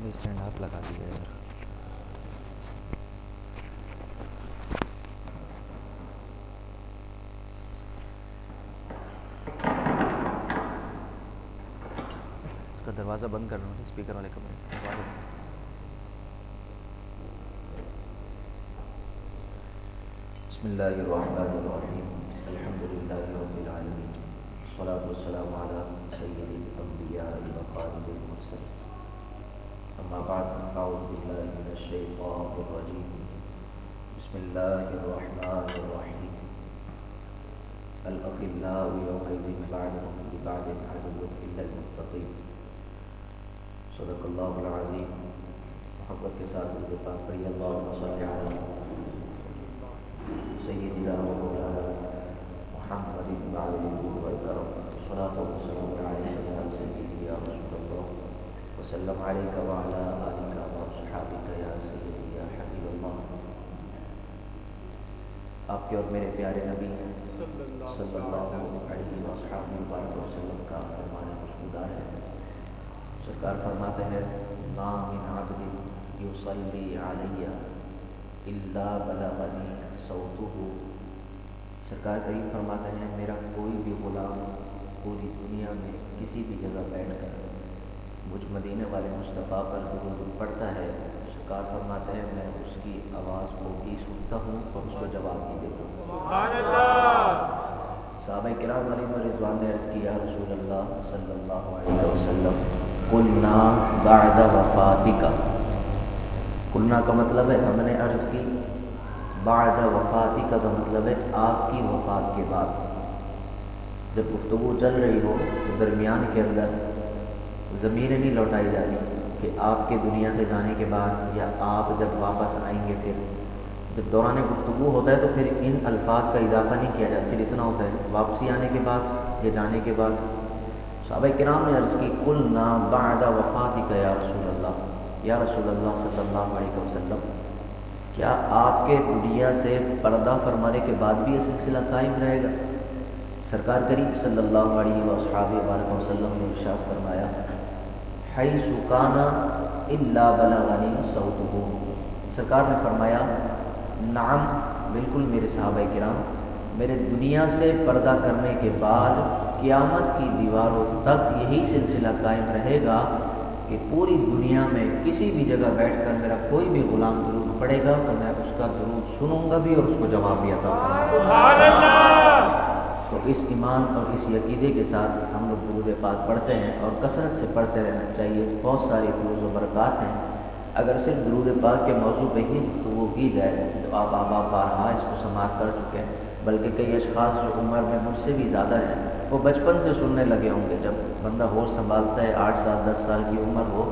میں اسٹینڈ آپ لگا دیا یار. اس کا دروازہ بند کر رہا ہوں اسپیکر والے کمرے میں. دروازہ بند. بسم اللہ الرحمن الرحیم. الحمد للہ رب العالمین. والصلاة والسلام علی سید الانبیاء وقائد المرسلین. اما بعد فاعوذ باللہ من الشیطان الرجیم. بسم اللہ الرحمن الرحیم. الاخلاء یومئذ بعضهم لبعض عدو الا المتقین. صدق اللہ العظیم. محبت کے ساتھ درود پاک پڑھیے. اللہم صل علی سیدنا و مولانا محمد وعلى والکرم. الصلاة والسلام علیک یا سیدی یا رسول اللہ وسلم علیک وعلى آلک واصحابک یا سیدی یا حبیب اللہ. آپ کے اور میرے پیارے نبی صلی اللہ علیہ وسلم کا فرمان خوشگوار ہے. سرکار فرماتے ہیں ما من عبد یصلی علی الا بلغنی صوتہ. سرکار کریم فرماتے ہیں میرا کوئی بھی غلام پوری دنیا میں کسی بھی جگہ بیٹھ کر مجھ مدینے والے مصطفیٰ پر درود پڑھتا ہے. سرکار فرماتے ہیں میں اس کی آواز کو بھی سنتا ہوں اور اس کو جواب بھی دیتا ہوں. سبحان اللہ. صحابہ کرام علیہ رضوان نے عرض کیا رسول اللہ صلی اللہ علیہ وسلم قلنا بعد وفاتک. قلنا کا مطلب ہے ہم نے عرض کی. بعد وفاتک کا مطلب ہے آپ کی وفات کے بعد. جب گفتگو چل رہی ہو تو درمیان کے اندر ضمیریں نہیں لوٹائی جاتی کہ آپ کے دنیا سے جانے کے بعد یا آپ جب واپس آئیں گے. پھر جب دوران گفتگو ہوتا ہے تو پھر ان الفاظ کا اضافہ نہیں کیا جاتا. صرف اتنا ہوتا ہے واپسی آنے کے بعد یا جانے کے بعد. صحابہ کرام نے عرض کی قلنا بعد وفاتک یا رسول اللہ. یا رسول اللہ صلی اللہ علیہ وسلم کیا آپ کے دنیا سے پردہ فرمانے کے بعد بھی یہ سلسلہ قائم رہے گا؟ سرکار کریم صلی اللہ علیہ وسلم نے ارشاد فرمایا حیث کان الا بلغنی صوتہ. سرکار نے فرمایا نعم بالکل میرے صحابہ کرام میرے دنیا سے پردہ کرنے کے بعد قیامت کی دیواروں تک یہی سلسلہ قائم رہے گا کہ پوری دنیا میں کسی بھی جگہ بیٹھ کر میرا کوئی بھی غلام درود پڑھے گا تو میں اس کا درود سنوں گا بھی اور اس کو جواب بھی عطا کروں گا. تو اس ایمان اور اس عقیدے کے ساتھ ہم لوگ درود پاک پڑھتے ہیں اور کثرت سے پڑھتے رہنا چاہیے. بہت ساری فروز و برکات ہیں. اگر صرف درود پاک کے موضوع پہ ہی گفتگو کی جائے تو آپ بارہا اس کو سماعت کر چکے ہیں. بلکہ کئی اشخاص جو عمر میں مجھ سے بھی زیادہ ہیں وہ بچپن سے سننے لگے ہوں گے. جب بندہ ہوش سنبھالتا ہے 8 سال 10 سال کی عمر ہو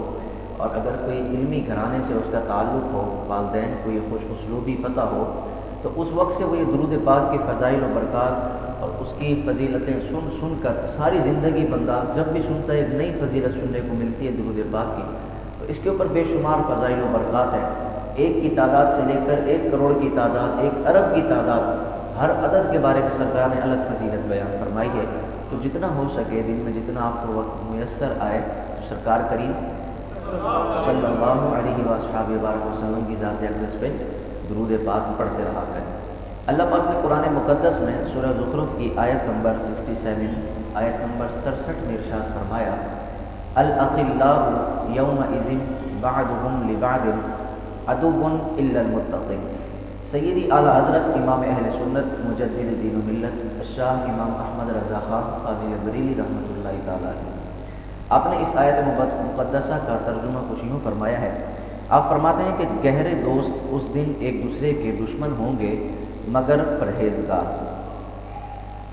اور اگر کوئی علمی گھرانے سے اس کا تعلق ہو والدین کو یہ خوش اسلوبی پتہ ہو تو اس وقت سے وہ یہ درود پاک کے فضائل و برکات اور اس کی فضیلتیں سن کر ساری زندگی بندہ جب بھی سنتا ہے ایک نئی فضیلت سننے کو ملتی ہے درود پاک کی. تو اس کے اوپر بے شمار فضائل و برکات ہیں. 1 کی تعداد سے لے کر 1 کروڑ کی تعداد 1 ارب کی تعداد ہر عدد کے بارے میں سرکار نے الگ فضیلت بیان فرمائی ہے. تو جتنا ہو سکے دن میں جتنا آپ کو وقت میسر آئے تو سرکار کریم صلی اللہ علیہ وسلم کی ذات اقدس پہ درود پاک پڑھتے رہا کریں. اللہ پاک نے قرآن مقدس میں سورہ زخرف کی آیت نمبر 67 آیت نمبر 67 میں ارشاد فرمایا الاخلاء یومئذ بعضهم لبعض عدو الا المتقین. سیدی اعلیٰ حضرت امام اہل سنت مجدد دین و ملت شاہ امام احمد رضا خان قاضی بریلی رحمۃ اللہ تعالیٰ علیہ آپ نے اس آیت مقدسہ کا ترجمہ کچھ یوں فرمایا ہے. آپ فرماتے ہیں کہ گہرے دوست اس دن ایک دوسرے کے دشمن ہوں گے مگر پرہیزگار.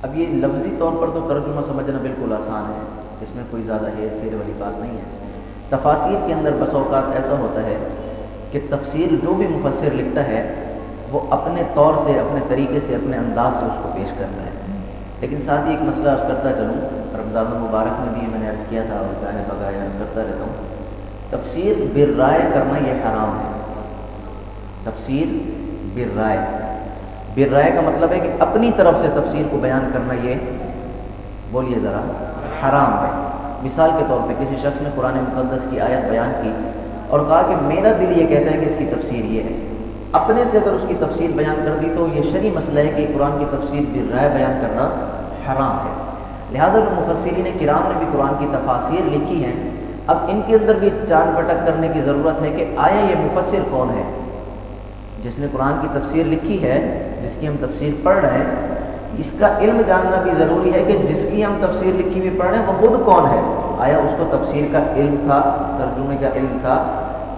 اب یہ لفظی طور پر تو ترجمہ سمجھنا بالکل آسان ہے. اس میں کوئی زیادہ ہیر پھیر والی بات نہیں ہے. تفاسیر کے اندر بس اوقات ایسا ہوتا ہے کہ تفسیر جو بھی مفسر لکھتا ہے وہ اپنے طور سے اپنے طریقے سے اپنے انداز سے اس کو پیش کرتا ہے. لیکن ساتھ ہی ایک مسئلہ عرض کرتا چلوں. رمضان المبارک میں بھی میں نے عرض کیا تھا اور جانے بغیر عرض کرتا رہتا ہوں. تفسیر بالرائے کرنا یہ حرام ہے. تفسیر بالرائے بالرائے کا مطلب ہے کہ اپنی طرف سے تفسیر کو بیان کرنا یہ بولیے ذرا حرام ہے. مثال کے طور پہ کسی شخص نے قرآن مقدس کی آیت بیان کی اور کہا کہ میرا دل یہ کہتا ہے کہ اس کی تفسیر یہ ہے. اپنے سے اگر اس کی تفسیر بیان کر دی تو یہ شرعی مسئلہ ہے کہ قرآن کی تفسیر بالرائے بیان کرنا حرام ہے. لہٰذا مفسرین کرام نے بھی قرآن کی تفاسیر لکھی ہیں. اب ان کے اندر بھی چان پٹک کرنے کی ضرورت ہے کہ آیا یہ مفسر کون ہے جس نے قرآن کی تفسیر لکھی ہے، جس کی ہم تفسیر پڑھ رہے ہیں. اس کا علم جاننا بھی ضروری ہے کہ جس کی ہم تفسیر لکھی ہوئی پڑھ رہے ہیں وہ خود کون ہے. آیا اس کو تفسیر کا علم تھا، ترجمے کا علم تھا؟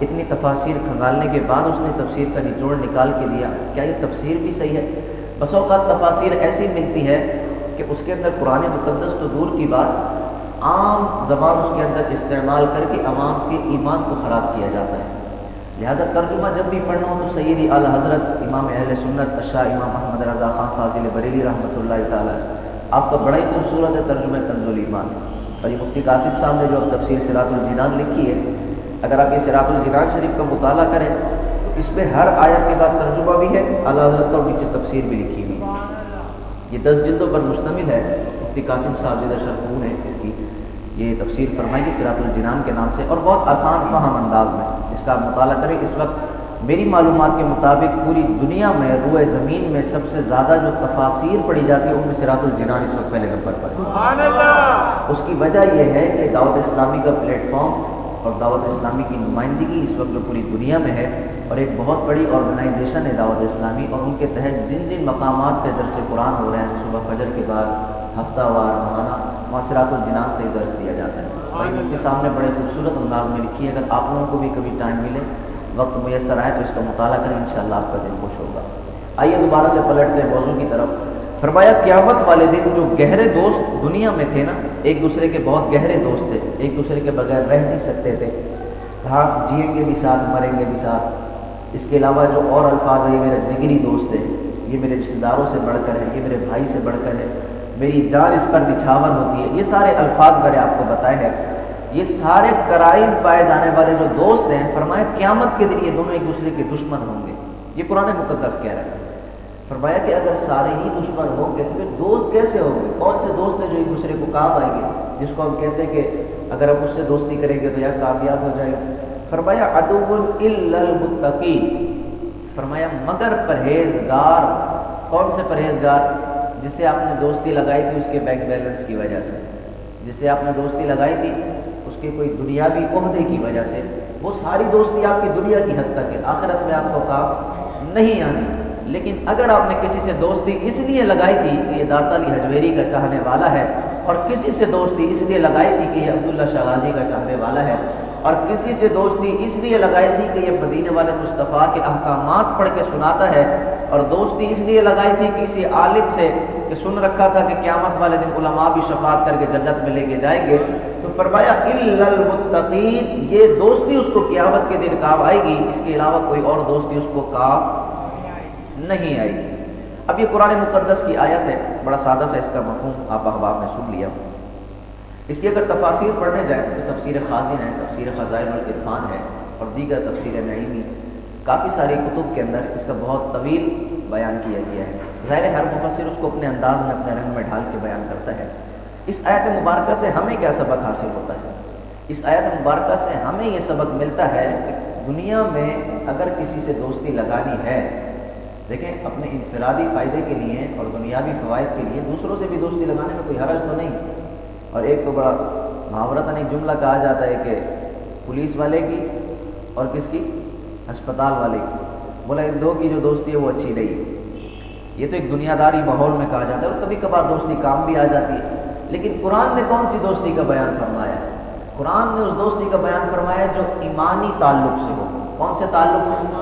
اتنی تفاسیر کھنگالنے کے بعد اس نے تفسیر کا نچوڑ نکال کے دیا. کیا یہ تفسیر بھی صحیح ہے؟ بس اوقات تفاسیر ایسی ملتی ہے کہ اس کے اندر قرآن مقدس تو دور کی بات، عام زبان اس کے اندر استعمال کر کے عوام کے ایمان کو خراب کیا جاتا ہے. لہٰذا ترجمہ جب بھی پڑھنا ہو تو سیدی اعلیٰ حضرت امام اہل سنت شاہ امام محمد رضا خان فاضل بریلی رحمۃ اللہ تعالیٰ، آپ کا بڑا ہی خوبصورت ہے ترجمہ کنز الایمان. اور یہ مفتی قاسم صاحب نے جو اب تفسیر صراط الجنان لکھی ہے، اگر آپ یہ صراط الجنان شریف کا مطالعہ کریں تو اس میں ہر آیت کے بعد ترجمہ بھی ہے اعلیٰ حضرت کا، اور نیچے تفسیر بھی لکھی ہوئی. یہ 10 جلدوں پر مشتمل ہے. مفتی قاسم صاحب زیدہ شرفون ہے اس کی یہ تفسیر فرمائی گی صراط الجنان کے نام سے، اور بہت آسان فہم انداز میں اس کا مطالعہ کریں. اس وقت میری معلومات کے مطابق پوری دنیا میں روئے زمین میں سب سے زیادہ جو تفاسیر پڑھی جاتی ہے ان میں صراط الجنان اس وقت پہلے نمبر پر ہے. اس کی وجہ یہ ہے کہ دعوت اسلامی کا پلیٹ فارم اور دعوت اسلامی کی نمائندگی اس وقت جو پوری دنیا میں ہے، اور ایک بہت بڑی آرگنائزیشن ہے دعوت اسلامی، اور ان کے تحت جن جن مقامات پہ درس قرآن ہو رہے ہیں صبح فجر کے بعد ہفتہ وار ماہانہ، وہاں صراط الجنان سے درس دیا جاتا ہے. اور ان کے سامنے بڑے خوبصورت انداز میں لکھی ہے. اگر آپ لوگوں کو بھی کبھی ٹائم ملے، وقت میسر آئے تو اس کا مطالعہ کریں، انشاءاللہ آپ کا دل خوش ہوگا. آئیے دوبارہ سے پلٹتے ہیں موضوع کی طرف. فرمایا قیامت والے دن جو گہرے دوست دنیا میں تھے نا، ایک دوسرے کے بہت گہرے دوست تھے، ایک دوسرے کے بغیر رہ نہیں سکتے تھے. ہاں جئیں گے بھی ساتھ، مریں گے بھی ساتھ. اس کے علاوہ جو اور الفاظ ہیں، یہ میرا جگری دوست ہے، یہ میرے رشتہ داروں سے بڑھ کر ہے، یہ میرے بھائی سے بڑھ کر ہے، میری جان اس پر نچھاور ہوتی ہے. یہ سارے الفاظ میں نے آپ کو بتائے ہیں. یہ سارے قرائن پائے جانے والے جو دوست ہیں، فرمایا قیامت کے دن یہ دونوں ایک دوسرے کے دشمن ہوں گے. یہ قرآن مقدس کہہ رہا ہے. فرمایا کہ اگر سارے ہی دشمن ہوں گے تو پھر دوست کیسے ہوں گے؟ کون سے دوست ہیں جو ایک دوسرے کو کام آئیں گے، جس کو ہم کہتے ہیں کہ اگر ہم اس سے دوستی کریں گے تو یا کامیاب ہو جائیں گے. فرمایا عدو الا المتقین، فرمایا مگر پرہیزگار. کون سے پرہیزگار؟ جس سے آپ نے دوستی لگائی تھی اس کے بینک بیلنس کی وجہ سے، جس سے آپ نے دوستی لگائی تھی اس کے کوئی دنیاوی عہدے کی وجہ سے. وہ ساری دوستی آپ کی دنیا کی حد تک ہے، آخرت میں آپ کو کام نہیں آنی. لیکن اگر آپ نے کسی سے دوستی اس لیے لگائی تھی کہ یہ داتا علی حجویری کا چاہنے والا ہے، اور کسی سے دوستی اس لیے لگائی تھی کہ یہ عبداللہ شاہ غازی کا چاہنے والا ہے، اور کسی سے دوستی اس لیے لگائی تھی کہ یہ مدینے والے مصطفیٰ کے احکامات پڑھ کے سناتا ہے، اور دوستی اس لیے لگائی تھی کسی عالم سے کہ سن رکھا تھا کہ قیامت والے دن علماء بھی شفاعت کر کے جنت میں لے کے جائیں گے، تو فرمایا الا المتقین، یہ دوستی اس کو قیامت کے دن کام آئے گی. اس کے علاوہ کوئی اور دوستی اس کو کام نہیں آئے گی. اب یہ قرآن مقدس کی آیت ہے، بڑا سادہ سا اس کا مفہوم آپ احباب نے سن لیا. اس کی اگر تفاسیر پڑھنے جائیں تو تفسیر خازن ہے، تفسیر خزائن العرفان ہے، اور دیگر تفسیر نعیمی، کافی ساری کتب کے اندر اس کا بہت طویل بیان کیا گیا ہے. ظاہر ہر مفسر اس کو اپنے انداز میں، اپنے رنگ میں ڈھال کے بیان کرتا ہے. اس آیت مبارکہ سے ہمیں کیا سبق حاصل ہوتا ہے؟ اس آیت مبارکہ سے ہمیں یہ سبق ملتا ہے کہ دنیا میں اگر کسی سے دوستی لگانی ہے، دیکھیں اپنے انفرادی فائدے کے لیے اور دنیاوی فوائد کے لیے دوسروں سے بھی دوستی لگانے میں کوئی حرج تو نہیں. اور ایک تو بڑا محاورتاً ایک جملہ کہا جاتا ہے کہ پولیس والے کی اور کس کی؟ ہسپتال والے کی. بولا ان دو کی جو دوستی ہے وہ اچھی نہیں. یہ تو ایک دنیا داری ماحول میں کہا جاتا ہے، اور کبھی کبھار دوستی کام بھی آ جاتی ہے. لیکن قرآن نے کون سی دوستی کا بیان فرمایا؟ قرآن نے اس دوستی کا بیان فرمایا جو ایمانی تعلق سے ہو. کون سے تعلق سے؟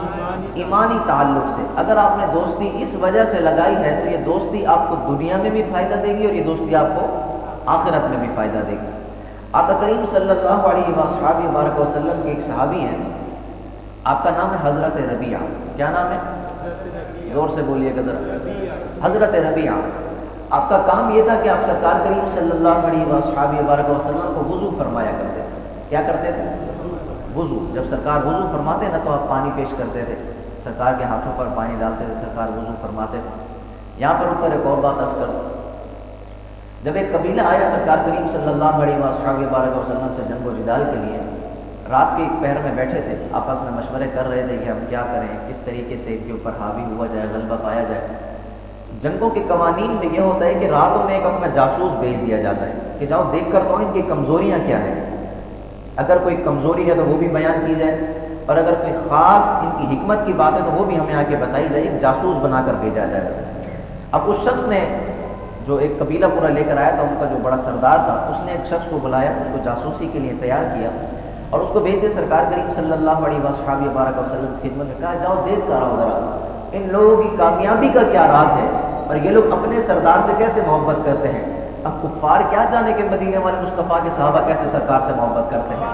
ایمانی تعلق سے. اگر آپ نے دوستی اس وجہ سے لگائی ہے تو یہ دوستی آپ کو دنیا میں بھی فائدہ دے گی، اور یہ دوستی آپ کو آخرت میں بھی فائدہ دے گی. آقا کریم صلی اللہ علیہ وآلہ وبارک وسلم کے ایک صحابی ہیں، آپ کا نام ہے حضرت ربیعہ. کیا نام ہے؟ زور سے بولیے گا ذرا. حضرت ربیعہ. آپ کا کام یہ تھا کہ آپ سرکار کریم صلی اللہ علیہ وآلہ وبارک وسلم کو وضو فرمایا کرتے تھے. کیا کرتے تھے؟ وضو. جب سرکار وضو فرماتے نا تو آپ پانی پیش کرتے تھے، سرکار کے ہاتھوں پر پانی ڈالتے تھے، سرکار وضو فرماتے تھے. یہاں پر رک کر ایک اور بات عرض کر دوں. جب ایک قبیلہ آیا سرکار کریم صلی اللہ علیہ وآلہ وسلم سے جنگ و جدال کے لیے، رات کے پہر میں بیٹھے تھے، آپس میں مشورے کر رہے تھے کہ ہم کیا کریں، کس طریقے سے ان کے اوپر حاوی ہوا جائے، غلبہ پایا جائے۔ جنگوں کے قوانین میں یہ ہوتا ہے کہ راتوں میں ایک اپنا جاسوس بھیج دیا جاتا ہے کہ جاؤ دیکھ کر تو ان کی کمزوریاں کیا ہیں، اگر کوئی کمزوری ہے تو وہ بھی بیان کی جائے، اور اگر کوئی خاص ان کی حکمت کی بات ہے تو وہ بھی ہمیں آ کے بتائی جائے، ایک جاسوس بنا کر بھیجا جائے۔ اب اس شخص نے جو ایک قبیلہ پورا لے کر آیا تھا، ان کا جو بڑا سردار تھا، اس نے ایک شخص کو بلایا، اس کو جاسوسی کے لیے تیار کیا اور اس کو بھیج دے سرکار کریم صلی اللہ علیہ وسلم کی خدمت میں، کہا جاؤ دیکھ کر آؤ ذرا ان لوگوں کی کامیابی کا کیا راز ہے اور یہ لوگ اپنے سردار سے کیسے محبت کرتے ہیں۔ اب کفار کیا جانے کہ مدینے والے مصطفیٰ کے صحابہ کیسے سرکار سے محبت کرتے ہیں۔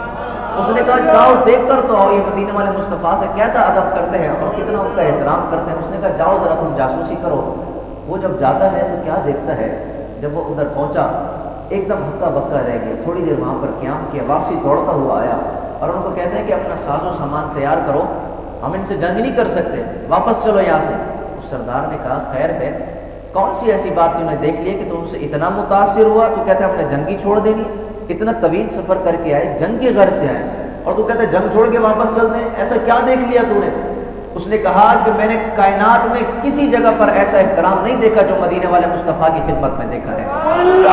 اس نے کہا جاؤ دیکھ کر تو آؤ یہ مدینے والے مصطفیٰ سے کیسا ادب کرتے ہیں اور کتنا ان کا احترام کرتے ہیں۔ اس نے کہا جاؤ ذرا تم جاسوسی کرو۔ وہ جب جاتا ہے تو کیا دیکھتا ہے، جب وہ ادھر پہنچا ایک دم ہکا بکا رہ گیا، تھوڑی دیر وہاں پر قیام کیا، واپسی دوڑتا ہوا آیا اور ان کو کہتے ہیں کہ اپنا ساز و سامان تیار کرو، ہم ان سے جنگ نہیں کر سکتے، واپس چلو یہاں سے۔ اس سردار نے کہا خیر ہے، کون سی ایسی بات تم نے دیکھ لی کہ تم ان سے اتنا متاثر ہوا، تو کہتے ہیں اپنے جنگی چھوڑ دینی، اتنا طویل سفر کر کے آئے، جنگ کی غرض سے آئے اور تو کہتے ہیں جنگ چھوڑ کے واپس چلتے ہیں، ایسا کیا دیکھ لیا تو نے؟ اس نے کہا کہ میں نے کائنات میں کسی جگہ پر ایسا احترام نہیں دیکھا جو مدینے والے مصطفیٰ کی خدمت میں دیکھا ہے۔ اس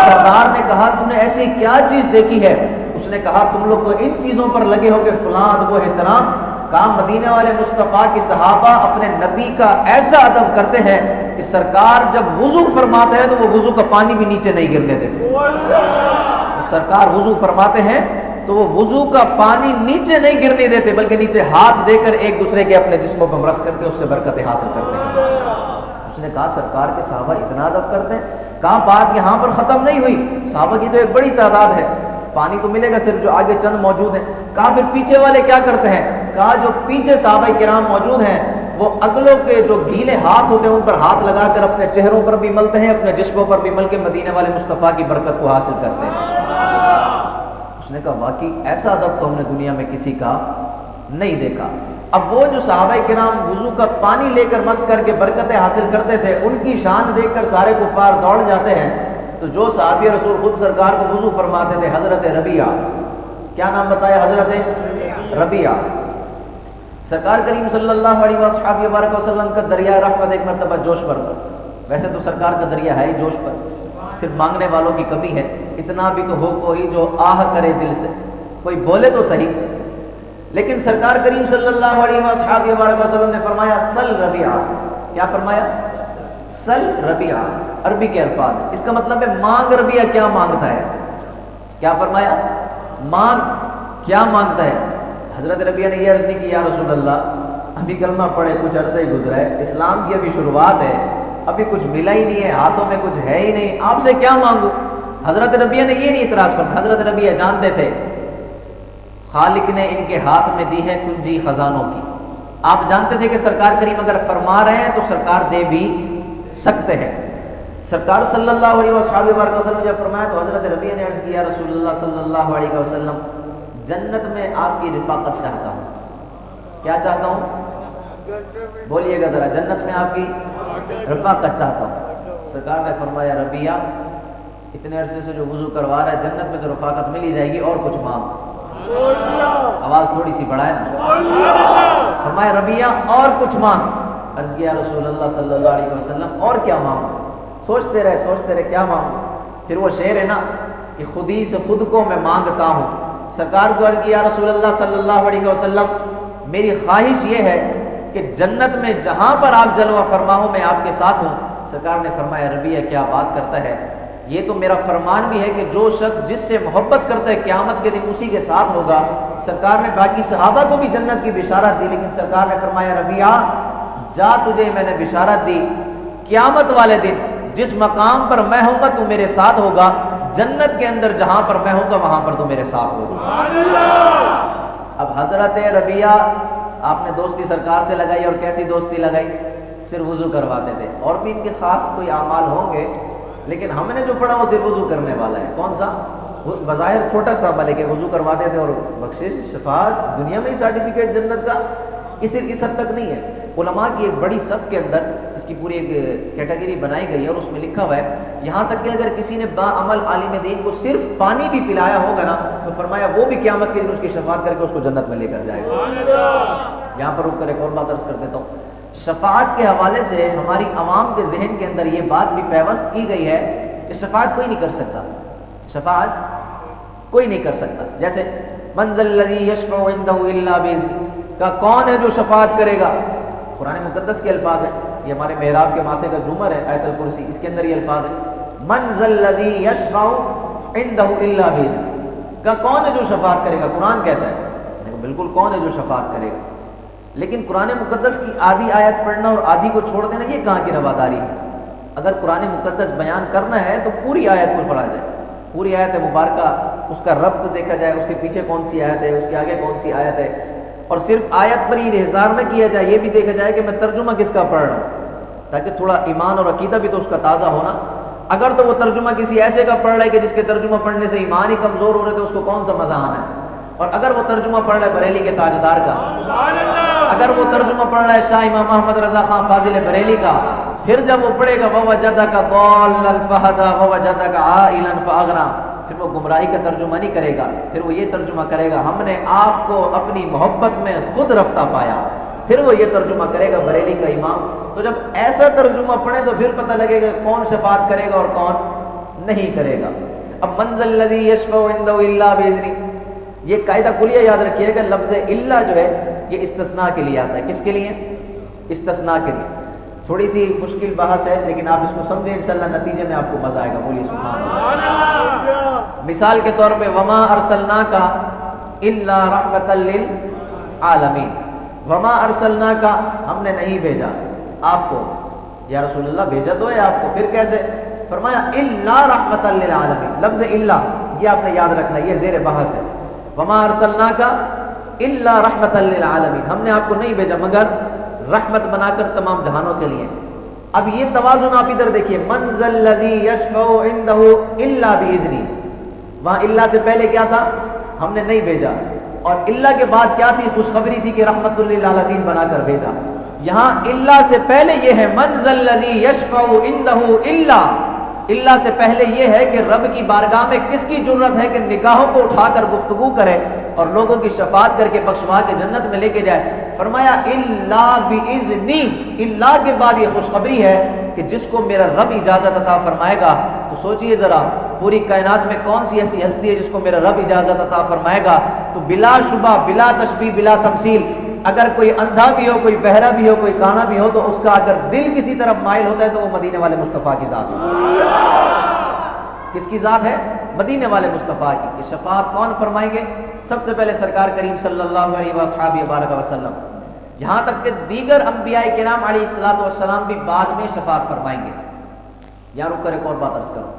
سردار نے کہا تم نے ایسی کیا چیز دیکھی ہے؟ اس نے کہا تم لوگ تو ان چیزوں پر لگے ہو کہ فلاں وہ احترام، کہا مدینے والے مصطفیٰ کی صحابہ اپنے نبی کا ایسا ادب کرتے ہیں کہ سرکار جب وضو فرماتے ہیں تو وہ وضو کا پانی بھی نیچے نہیں گرنے دیتے۔ سرکار وضو فرماتے ہیں تو وہ وضو کا پانی نیچے نہیں گرنے دیتے، بلکہ نیچے ہاتھ دے کر ایک دوسرے کے اپنے جسموں پر مرس کر کے اس سے برکتیں حاصل کرتے ہیں۔ اس نے کہا سرکار کے صحابہ اتنا ادب کرتے ہیں، کہا بات یہاں پر ختم نہیں ہوئی، صحابہ کی تو ایک بڑی تعداد ہے، پانی تو ملے گا صرف جو آگے چند موجود ہیں۔ کہا پھر پیچھے والے کیا کرتے ہیں؟ کہا جو پیچھے صحابہ کرام موجود ہیں وہ اگلوں کے جو گیلے ہاتھ ہوتے ہیں ان پر ہاتھ لگا کر اپنے چہروں پر بھی ملتے ہیں، اپنے جسموں پر بھی مل کے مدینے والے مصطفیٰ کی برکت کو حاصل کرتے ہیں۔ اس نے کہا واقعی ایسا ادب تو ہم نے دنیا میں کسی کا نہیں دیکھا۔ اب وہ جو صحابہ کرام وضو کا پانی لے کر مس کر کے برکتیں حاصل کرتے تھے، ان کی شان دیکھ کر سارے کفار دوڑ جاتے ہیں، تو جو صحابی رسول خود سرکار کو وضو فرماتے تھے، حضرت ربیعہ، کیا نام بتایا؟ حضرت ربیعہ۔ سرکار کریم صلی اللہ علیہ وسلم کا دریا رحمت ایک مرتبہ جوش پر تھا، ویسے تو سرکار کا دریا ہے ہی جوش پر، صرف مانگنے والوں کی کمی ہے، اتنا بھی تو ہو کوئی جو آہ کرے دل سے، کوئی بولے تو صحیح۔ لیکن سرکار کریم صلی اللہ علیہ وسلم نے فرمایا سل ربیعہ، کیا فرمایا؟ سل ربیعہ، عربی کے الفاظ ہے، اس کا مطلب ہے مانگ ربیعہ کیا مانگتا ہے۔ کیا فرمایا؟ مانگ کیا مانگتا ہے۔ حضرت ربیعہ نے یہ عرض نہیں کی یا رسول اللہ ابھی کلمہ پڑھے کچھ عرصہ ہی گزرا ہے، اسلام کی ابھی شروعات ہے، ابھی کچھ ملا ہی نہیں ہے، ہاتھوں میں کچھ ہے ہی نہیں، آپ سے کیا مانگوں۔ حضرت ربیعہ نے یہ نہیں اعتراض فرمایا، حضرت ربیعہ جانتے تھے خالق نے ان کے ہاتھ میں دی ہے کنجی خزانوں کی، آپ جانتے تھے کہ سرکار کریم اگر فرما رہے ہیں تو سرکار دے بھی سکتے ہیں۔ سرکار صلی اللہ علیہ وسلم جب فرمایا تو حضرت ربیعہ نے عرض کیا رسول اللہ صلی اللہ علیہ وسلم جنت میں آپ کی رفاقت چاہتا ہوں۔ کیا چاہتا ہوں؟ بولیے گا ذرا، جنت میں آپ کی رفاقت چاہتا ہوں۔ سرکار نے فرمایا ربیعہ اتنے عرصے سے جو وضو کروا رہا ہے جنت میں تو رفاقت مل ہی جائے گی، اور کچھ مانگ۔ آواز تھوڑی سی بڑھائے نا۔ فرمایا ربیعہ اور کچھ مانگ۔ عرض کیا رسول اللہ صلی اللہ علیہ وسلم اور کیا مانگوں؟ سوچتے رہے کیا مانگوں۔ پھر وہ شعر ہے نا کہ خودی سے خود کو میں مانگتا ہوں۔ سرکار کو عرض کیا رسول اللہ صلی اللہ علیہ وسلم میری خواہش یہ ہے کہ جنت میں جہاں پر آپ جلوہ فرما ہو میں آپ کے ساتھ ہوں۔ سرکار نے فرمایا ربیعہ کیا بات کرتا ہے، یہ تو میرا فرمان بھی ہے کہ جو شخص جس سے محبت کرتا ہے قیامت کے دن اسی کے ساتھ ہوگا۔ سرکار نے باقی صحابہ کو بھی جنت کی بشارت دی، لیکن سرکار نے فرمایا ربیعہ جا تجھے میں نے بشارت دی، قیامت والے دن جس مقام پر میں ہوں گا تو میرے ساتھ ہوگا، جنت کے اندر جہاں پر میں ہوں گا وہاں پر تو میرے ساتھ ہوگا۔ اب حضرت ربیعہ آپ نے دوستی سرکار سے لگائی، اور کیسی دوستی لگائی؟ صرف وضو کرواتے تھے، اور بھی ان کے خاص کوئی اعمال ہوں گے، لیکن ہم نے جو پڑھا وہ صرف وضو کرنے والا ہے۔ کون سا؟ بظاہر چھوٹا سا عمل ہے کہ وضو کرواتے تھے اور بخشش شفاعت دنیا میں ہی سرٹیفکیٹ جنت کا، یہ صرف اس حد تک نہیں ہے، علماء کی ایک بڑی صف کے اندر اس کی پوری ایک کیٹیگری بنائی گئی ہے اور اس میں لکھا ہوا ہے یہاں تک کہ اگر کسی نے باعمل عالم دین کو صرف پانی بھی پلایا ہوگا نا تو فرمایا وہ بھی قیامت کے دن اس کی شفاعت کر کے اس کو جنت میں لے کر جائے گا۔ یہاں پر رک کر ایک اور بات عرض کر دیتا ہوں، شفاعت کے حوالے سے ہماری عوام کے ذہن کے اندر یہ بات بھی پیوست کی گئی ہے کہ شفاعت کوئی نہیں کر سکتا، شفاعت کوئی نہیں کر سکتا۔ جیسے من ذا الذی یشفع عنده الا باذنہ کا کون ہے جو شفاعت کرے گا، قرآن مقدس کے الفاظ ہیں، یہ ہمارے محراب کے ماتھے کا جھومر ہے آیت الکرسی، اس کے اندر یہ الفاظ ہیں من ذا الذی یشفع عنده الا باذنہ کا کون ہے جو شفاعت کرے گا، قرآن کہتا ہے بالکل کون ہے جو شفاعت کرے گا، لیکن قرآن مقدس کی آدھی آیت پڑھنا اور آدھی کو چھوڑ دینا یہ کہاں کی رواداری ہے؟ اگر قرآن مقدس بیان کرنا ہے تو پوری آیت کو پڑھا جائے، پوری آیت مبارکہ اس کا ربط دیکھا جائے، اس کے پیچھے کون سی آیت ہے، اس کے آگے کون سی آیت ہے، اور صرف آیت پر ہی انحصار نہ کیا جائے، یہ بھی دیکھا جائے کہ میں ترجمہ کس کا پڑھ رہا ہوں، تاکہ تھوڑا ایمان اور عقیدہ بھی تو اس کا تازہ ہونا۔ اگر تو وہ ترجمہ کسی ایسے کا پڑھ رہا ہے کہ جس کے ترجمہ پڑھنے سے ایمان ہی کمزور ہو رہے تو اس کو کون سا مزہ آنا ہے، اور اگر وہ ترجمہ پڑھ رہا ہے بریلی کے تاجدار کا، اگر وہ ترجمہ پڑھ رہا ہے شاہ امام محمد رضا خان فاضل بریلی کا، پھر جب وہ پڑھے گا وَوَجَدَكَ ضَالًّا فَهَدَىٰ وَوَجَدَكَ عَائِلًا فَأَغْنَىٰ، پھر وہ گمراہی کا ترجمہ نہیں کرے گا، پھر وہ یہ ترجمہ کرے گا ہم نے آپ کو اپنی محبت میں خود رفتہ پایا، پھر وہ یہ ترجمہ کرے گا بریلی کا امام۔ تو جب ایسا ترجمہ پڑھے تو پھر پتہ لگے گا کون شفاعت کرے گا اور کون نہیں کرے گا۔ اب من ذا الذی یشفع عنده الا باذنہ، یہ قاعدہ کلیہ یاد رکھیے گا، لفظ الا جو ہے یہ استثناء کے لیے آتا ہے، کس کے لیے؟ استثناء کے لیے۔ تھوڑی سی مشکل بحث ہے لیکن آپ اس کو سمجھیں انشاءاللہ نتیجے میں آپ کو مزہ آئے گا، بولیے سبحان اللہ۔ مثال کے طور پہ وما ارسلناک الا رحمۃ للعالمین، وما ارسلناک ہم نے نہیں بھیجا آپ کو، یا رسول اللہ بھیجا تو ہے آپ کو، پھر کیسے؟ فرمایا الا رحمۃ للعالمین، لفظ الا یہ آپ نے یاد رکھنا، یہ زیر بحث ہے، وما ارسلناک الا رحمۃ للعالمین، ہم نے آپ کو نہیں بھیجا مگر رحمت بنا کر تمام جہانوں کے لیے۔ اب یہ توازن آپ ادھر دیکھیے، من ذا الذی یشفع عنده الا باذنہ، وہاں الا سے پہلے کیا تھا؟ ہم نے نہیں بھیجا، اور الا کے بعد کیا تھی؟ خوشخبری تھی کہ رحمت للعالمین بنا کر بھیجا۔ یہاں الا سے پہلے یہ ہے من ذا الذی یشفع عنده الا سے پہلے یہ ہے کہ رب کی بارگاہ میں کس کی جرت ہے کہ نگاہوں کو اٹھا کر گفتگو کرے اور لوگوں کی شفاعت کر کے بخشوا کے جنت میں لے کے جائے؟ فرمایا الا باذنی، الا کے بعد یہ خوشخبری ہے کہ جس کو میرا رب اجازت عطا فرمائے گا۔ تو سوچئے ذرا پوری کائنات میں کون سی ایسی ہستی ہے جس کو میرا رب اجازت عطا فرمائے گا؟ تو بلا شبہ، بلا تشبیہ، بلا تمثیل، اگر کوئی اندھا بھی ہو، کوئی بہرا بھی ہو، کوئی کانا بھی ہو، تو اس کا اگر دل کسی طرف مائل ہوتا ہے تو وہ مدینے والے مصطفیٰ کی ذات ہے۔ کس کی ذات ہے؟ مدینے والے مصطفیٰ کی۔ کہ شفاعت کون فرمائیں گے؟ سب سے پہلے سرکار کریم صلی اللہ علیہ وآلہ وسلم، یہاں تک کہ دیگر انبیاء کرام علیہ السلام بھی بعد میں شفاعت فرمائیں گے۔ یہاں رک کر ایک اور بات عرض کروں،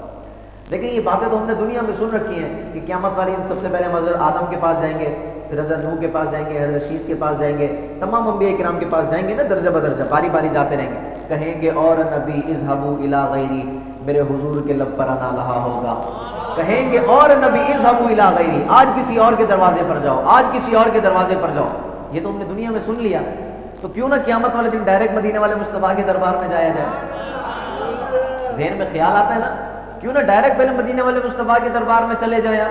لیکن یہ باتیں تو ہم نے دنیا میں سن رکھی ہیں کہ قیامت والے دن سب سے پہلے حضرت آدم کے پاس جائیں گے، پھر حضرت نوح کے پاس جائیں گے، حضرت شیش کے پاس جائیں گے، تمام انبیاء کرام کے پاس جائیں گے نا، درجہ بدرجہ باری باری جاتے رہیں گے، کہیں گے اور نبی اذهبوا الی غیری، میرے حضور کے لب پر انا لہا ہوگا، کہیں گے اور نبی اذهبوا الی غیری، آج کسی اور کے دروازے پر جاؤ، آج کسی اور کے دروازے پر جاؤ۔ یہ تو ہم نے دنیا میں سن لیا، تو کیوں نہ قیامت والے دن ڈائریکٹ مدینے والے مصطفیٰ کے دربار میں جایا جائے؟ ذہن میں خیال آتا ہے نا، کیوں نہ ڈائریکٹ پہلے مدینے والے مصطفیٰ کے دربار میں چلے جائیں؟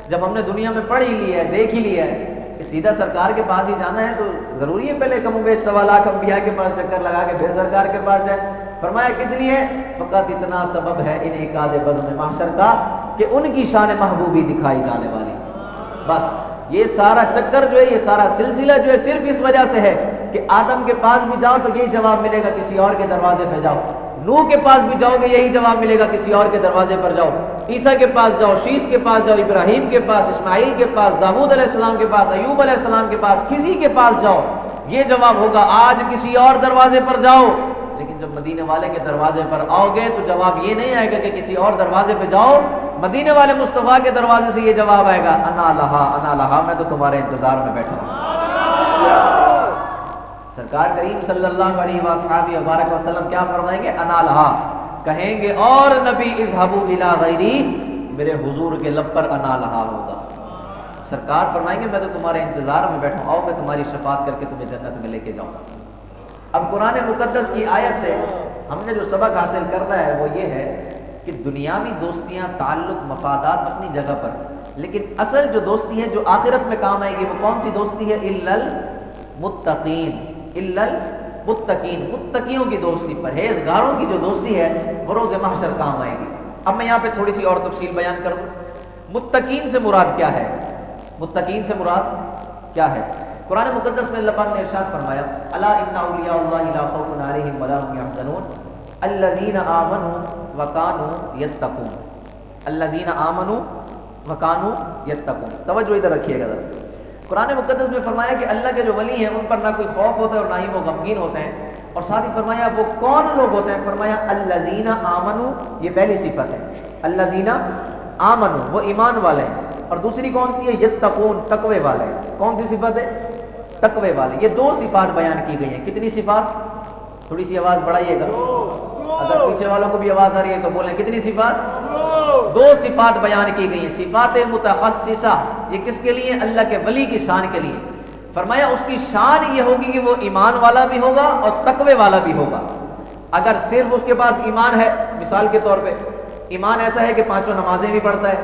جب ہم نے دنیا میں پڑھ ہی لیا ہے، دیکھ ہی لیا ہے کہ سیدھا سرکار کے پاس ہی جانا ہے، تو ضروری ہے پہلے کم و بیش 1.25 لاکھ انبیاء کے پاس چکر لگا کے پھر سرکار کے پاس جائے۔ فرمایا کس لیے؟ فقط اتنا سبب ہے انعقاد بزم محشر کا کہ ان کی شان محبوبی دکھائی جانے والی۔ بس یہ سارا چکر جو ہے، یہ سارا سلسلہ جو ہے صرف اس وجہ سے ہے کہ آدم کے پاس بھی جاؤ تو یہی جواب ملے گا کسی اور کے دروازے پہ جاؤ، نوح کے پاس بھی جاؤ گے یہی جواب ملے گا کسی اور کے دروازے پر جاؤ، عیسیٰ کے پاس جاؤ، شیش کے پاس جاؤ، ابراہیم کے پاس، اسماعیل کے پاس، داؤد علیہ السلام کے پاس، ایوب علیہ السلام کے پاس، کسی کے پاس جاؤ یہ جواب ہوگا آج کسی اور دروازے پر جاؤ۔ لیکن جب مدینے والے کے دروازے پر آؤ گے تو جواب یہ نہیں آئے گا کہ کسی اور دروازے پہ جاؤ، مدینے والے مصطفیٰ کے دروازے سے یہ جواب آئے گا انا لہا، میں تو تمہارے انتظار میں بیٹھا ہوں۔ سرکار کریم صلی اللہ علیہ وآلہ وسلم کیا فرمائیں گے؟ انا لہا، کہیں گے اور نبی اذهبوا الی غیری، میرے حضور کے لب پر انا لہا ہوگا۔ سرکار فرمائیں گے میں تو تمہارے انتظار میں بیٹھوں، آؤ میں تمہاری شفاعت کر کے تمہیں جنت میں لے کے جاؤں گا۔ اب قرآن مقدس کی آیت سے ہم نے جو سبق حاصل کرنا ہے وہ یہ ہے کہ دنیاوی دوستیاں، تعلق، مفادات اپنی جگہ پر، لیکن اصل جو دوستی ہے جو آخرت میں کام آئے گی وہ کون سی دوستی ہے؟ الا المتقین، الا المتقین، متقیوں کی دوستی، پرہیزگاروں کی جو دوستی ہے وہ روز محشر کام آئے گی۔ اب میں یہاں پہ تھوڑی سی اور تفصیل بیان کر دوں۔ متقین سے مراد کیا ہے؟ متقین سے مراد کیا ہے؟ قرآن مقدس میں اللہ پاک نے ارشاد فرمایا الا ان اولیاء اللہ لا خوف علیہم ولا هم يحزنون الذین آمنوا وکانوا یتقون، الذین آمنوا وکانوا یتقون۔ توجہ ادھر رکھیے گا ذرا۔ قرآن مقدس میں فرمایا کہ اللہ کے جو ولی ہیں ان پر نہ کوئی خوف ہوتا ہے اور نہ ہی وہ غمگین ہوتے ہیں، اور ساتھ ہی فرمایا وہ کون لوگ ہوتے ہیں؟ فرمایا الذین آمنوا، یہ پہلی صفت ہے، الذین آمنوا وہ ایمان والے ہیں، اور دوسری کون سی ہے؟ یتقون، تقوی والے ہیں۔ کون سی صفت ہے؟ تقوی والے۔ یہ دو صفات بیان کی گئی ہیں۔ کتنی صفات؟ تھوڑی سی آواز بڑھائیے گا، اگر پیچھے والوں کو بھی آواز آ رہی ہے تو بولیں کتنی صفات؟ دو صفات بیان کی گئی ہیں۔ صفات متخصصہ، یہ کس کے لیے؟ اللہ کے ولی کی شان کے لیے۔ فرمایا اس کی شان یہ ہوگی کہ وہ ایمان والا بھی ہوگا اور تقوی والا بھی ہوگا۔ اگر صرف اس کے پاس ایمان ہے، مثال کے طور پہ ایمان ایسا ہے کہ پانچوں نمازیں بھی پڑھتا ہے،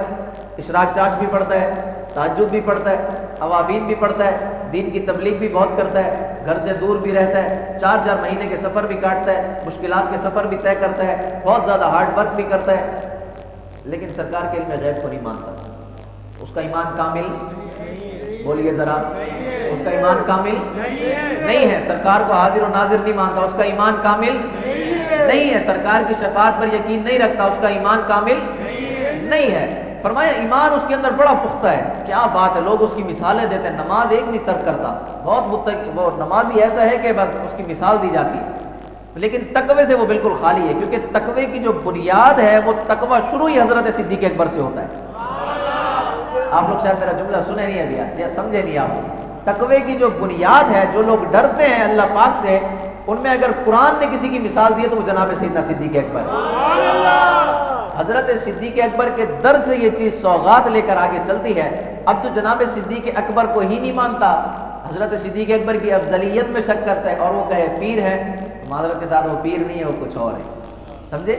اشراق چاش بھی پڑھتا ہے، تہجد بھی پڑھتا ہے، اوابین بھی پڑھتا ہے، دین کی تبلیغ بھی بہت کرتا ہے، گھر سے دور بھی رہتا ہے، 4 مہینے کے سفر بھی کاٹتا ہے، مشکلات کے سفر بھی طے کرتا ہے، بہت زیادہ ہارڈ ورک بھی کرتا ہے، لیکن سرکار کے علم غیب کو نہیں مانتا، اس کا ایمان کامل، بولیے ذرا، اس کا ایمان کامل نہیں ہے۔ سرکار کو حاضر و ناظر نہیں مانتا، اس کا ایمان کامل نہیں ہے۔ سرکار کی شفاعت پر یقین نہیں رکھتا، اس کا ایمان کامل نہیں ہے۔ فرمایا ایمان اس کے اندر بڑا پختہ ہے۔ کیا بات ہے، لوگ اس کی مثالیں دیتے ہیں، نماز ایک نہیں ترک کرتا، بہت وہ نمازی ایسا ہے کہ بس اس کی مثال دی جاتی ہے، لیکن تقوی سے وہ بالکل خالی ہے، کیونکہ تقوی کی جو بنیاد ہے وہ تقوی شروع ہی حضرت صدیق اکبر سے ہوتا ہے۔ آپ لوگ شاید میرا جملہ سنے نہیں ابھی یا سمجھے نہیں آپ۔ تقوی کی جو بنیاد ہے، جو لوگ ڈرتے ہیں اللہ پاک سے، ان میں اگر قرآن نے کسی کی مثال دی ہے تو وہ جناب سیدنا صدیق اکبر۔ حضرت صدیق اکبر کے در سے یہ چیز سوغات لے کر آگے چلتی ہے۔ اب تو جناب صدیق اکبر کو ہی نہیں مانتا، حضرت صدیق اکبر کی افضلیت میں شک کرتا ہے، اور وہ کہے پیر ہے، معذرت کے ساتھ وہ پیر نہیں ہے، وہ کچھ اور ہے۔ سمجھے؟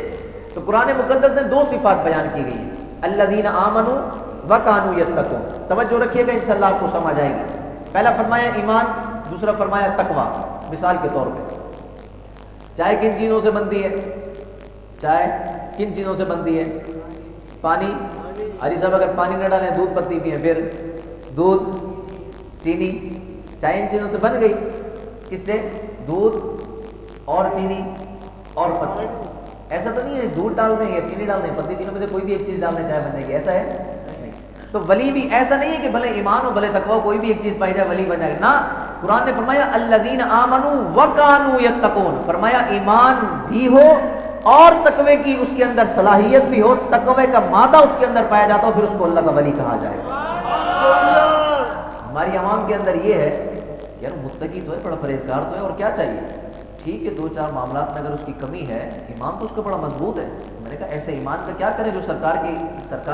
تو قرآن مقدس نے دو صفات بیان کی گئی ہیں، الذین آمنوا وکانوا یتقون۔ توجہ رکھیے گا، انشاءاللہ آپ کو سمجھ آئے گی۔ پہلا فرمایا ایمان، دوسرا فرمایا تقوی۔ مثال کے طور پہ چائے کن چیزوں سے بنتی ہے؟ چائے کن چیزوں سے بنتی ہے؟ پانی۔ حاجی صاحب اگر پانی نہ ڈالیں دودھ پتی بھی ہے، پھر دودھ، چینی، چائے ان چیزوں سے بن گئی۔ کس سے؟ دودھ اور چینی اور پتی۔ ایسا تو نہیں ہے دودھ ڈال دیں یا چینی ڈال دیں، پتی تینوں میں سے کوئی بھی ایک چیز ڈال دیں چائے بننے کی، ایسا ہے نہیں۔ تو ولی بھی ایسا نہیں ہے کہ بھلے ایمان ہو بھلے تقوی، کوئی بھی ایک چیز پائی جائے ولی بن جائے نا۔ قرآن نے فرمایا الذین آمنوا وکانوا یتقون، فرمایا ایمان بھی ہو اور تقوی کی اس کے اندر صلاحیت بھی ہو، تقوی کا مادہ اس کے اندر پایا جاتا ہو، پھر اس کو اللہ کا ولی کہا جائے۔ ہماری عوام کے اندر یہ ہے یار متقی تو ہے، بڑا پرہیزگار تو ہے، اور کیا چاہیے؟ ٹھیک ہے 2-4 معاملات میں اگر اس کی کمی ہے، ایمان تو اس کا بڑا مضبوط ہے۔ میں نے کہا ایسے ایمان کا کیا کریں جو سرکار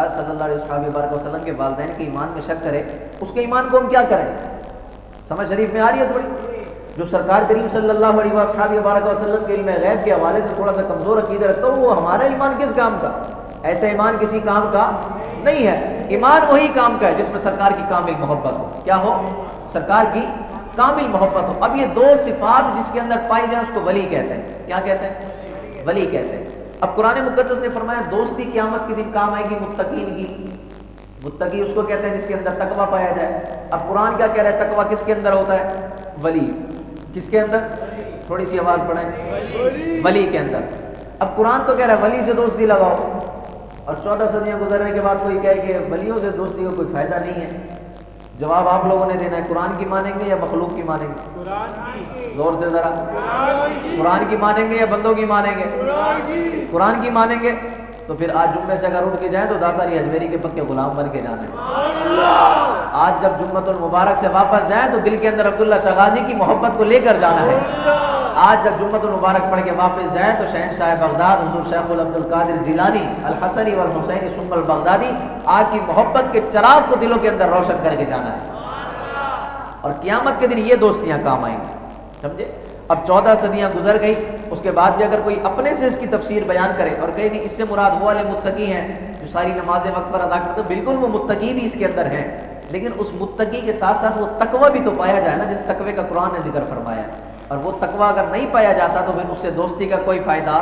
صلی اللہ علیہ وسلم کے والدین کے ایمان میں شک کرے، اس کے ایمان کو ہم کیا کریں؟ سمجھ شریف میں آ رہی ہے تھوڑی؟ جو سرکار کریم صلی اللہ علیہ وسلم کے علم غیب کے حوالے سے تھوڑا سا کمزور عقیدہ رکھتا ہوں، وہ ہمارا ایمان کس کام کا؟ ایسا ایمان کسی کام کا نہیں ہے۔ ایمان وہی کام کا ہے جس میں سرکار کی کامل محبت ہو۔ کیا ہو؟ سرکار کی کامل محبت ہو۔ اب یہ دو صفات جس کے اندر پائی جائیں اس کو ولی کہتے ہیں۔ کیا کہتے ہیں؟ ولی کہتے ہیں۔ اب قرآن مقدس نے فرمایا دوستی قیامت کے دن کام آئے گی متقین کی۔ متقی اس کو کہتے ہیں جس کے اندر تقوی پایا جائے۔ اب قرآن کیا کہہ رہا ہے؟ تقوی کس کے اندر ہوتا ہے؟ ولی۔ کس کے اندر؟ تھوڑی سی آواز بڑھائیں، ولی کے اندر۔ اب قرآن تو کہہ رہا ہے ولی سے دوستی لگاؤ، اور 14 صدیاں گزرنے کے بعد کوئی کہے کہ ولیوں سے دوستی کا کوئی فائدہ نہیں ہے۔ جواب آپ لوگوں نے دینا ہے، قرآن کی مانیں گے یا مخلوق کی مانیں گے؟ زور سے ذرا، قرآن کی مانیں گے یا بندوں کی مانیں گے؟ قرآن کی مانیں گے۔ تو پھر آج جمعے سے اگر اٹھ کے جائیں تو داتا علی حجویری کے پکے غلام بن کے جانا ہے۔ آج جب جمعۃ المبارک سے واپس جائیں تو دل کے اندر عبداللہ شغازی کی محبت کو لے کر جانا ہے۔ آج جب جمعۃ المبارک پڑھ کے واپس جائیں تو شہنشاہ بغداد حضور شیخ العبد القادر جیلانی الحسنی والحسینی ثم البغدادی آپ کی محبت کے چراغ کو دلوں کے اندر روشن کر کے جانا ہے، اور قیامت کے دن یہ دوستیاں کام آئیں گی، سمجھے؟ اب 14 صدیاں گزر گئی، اس کے بعد بھی اگر کوئی اپنے سے اس کی تفسیر بیان کرے اور کہیں نہیں اس سے مراد وہ والے متقی ہیں جو ساری نمازیں وقت پر ادا کرتے، تو بالکل وہ متقی بھی اس کے اندر ہیں، لیکن اس متقی کے ساتھ ساتھ وہ تقوی بھی تو پایا جائے نا جس تقوی کا قرآن نے ذکر فرمایا ہے، اور وہ تقوی اگر نہیں پایا جاتا تو پھر اس سے دوستی کا کوئی فائدہ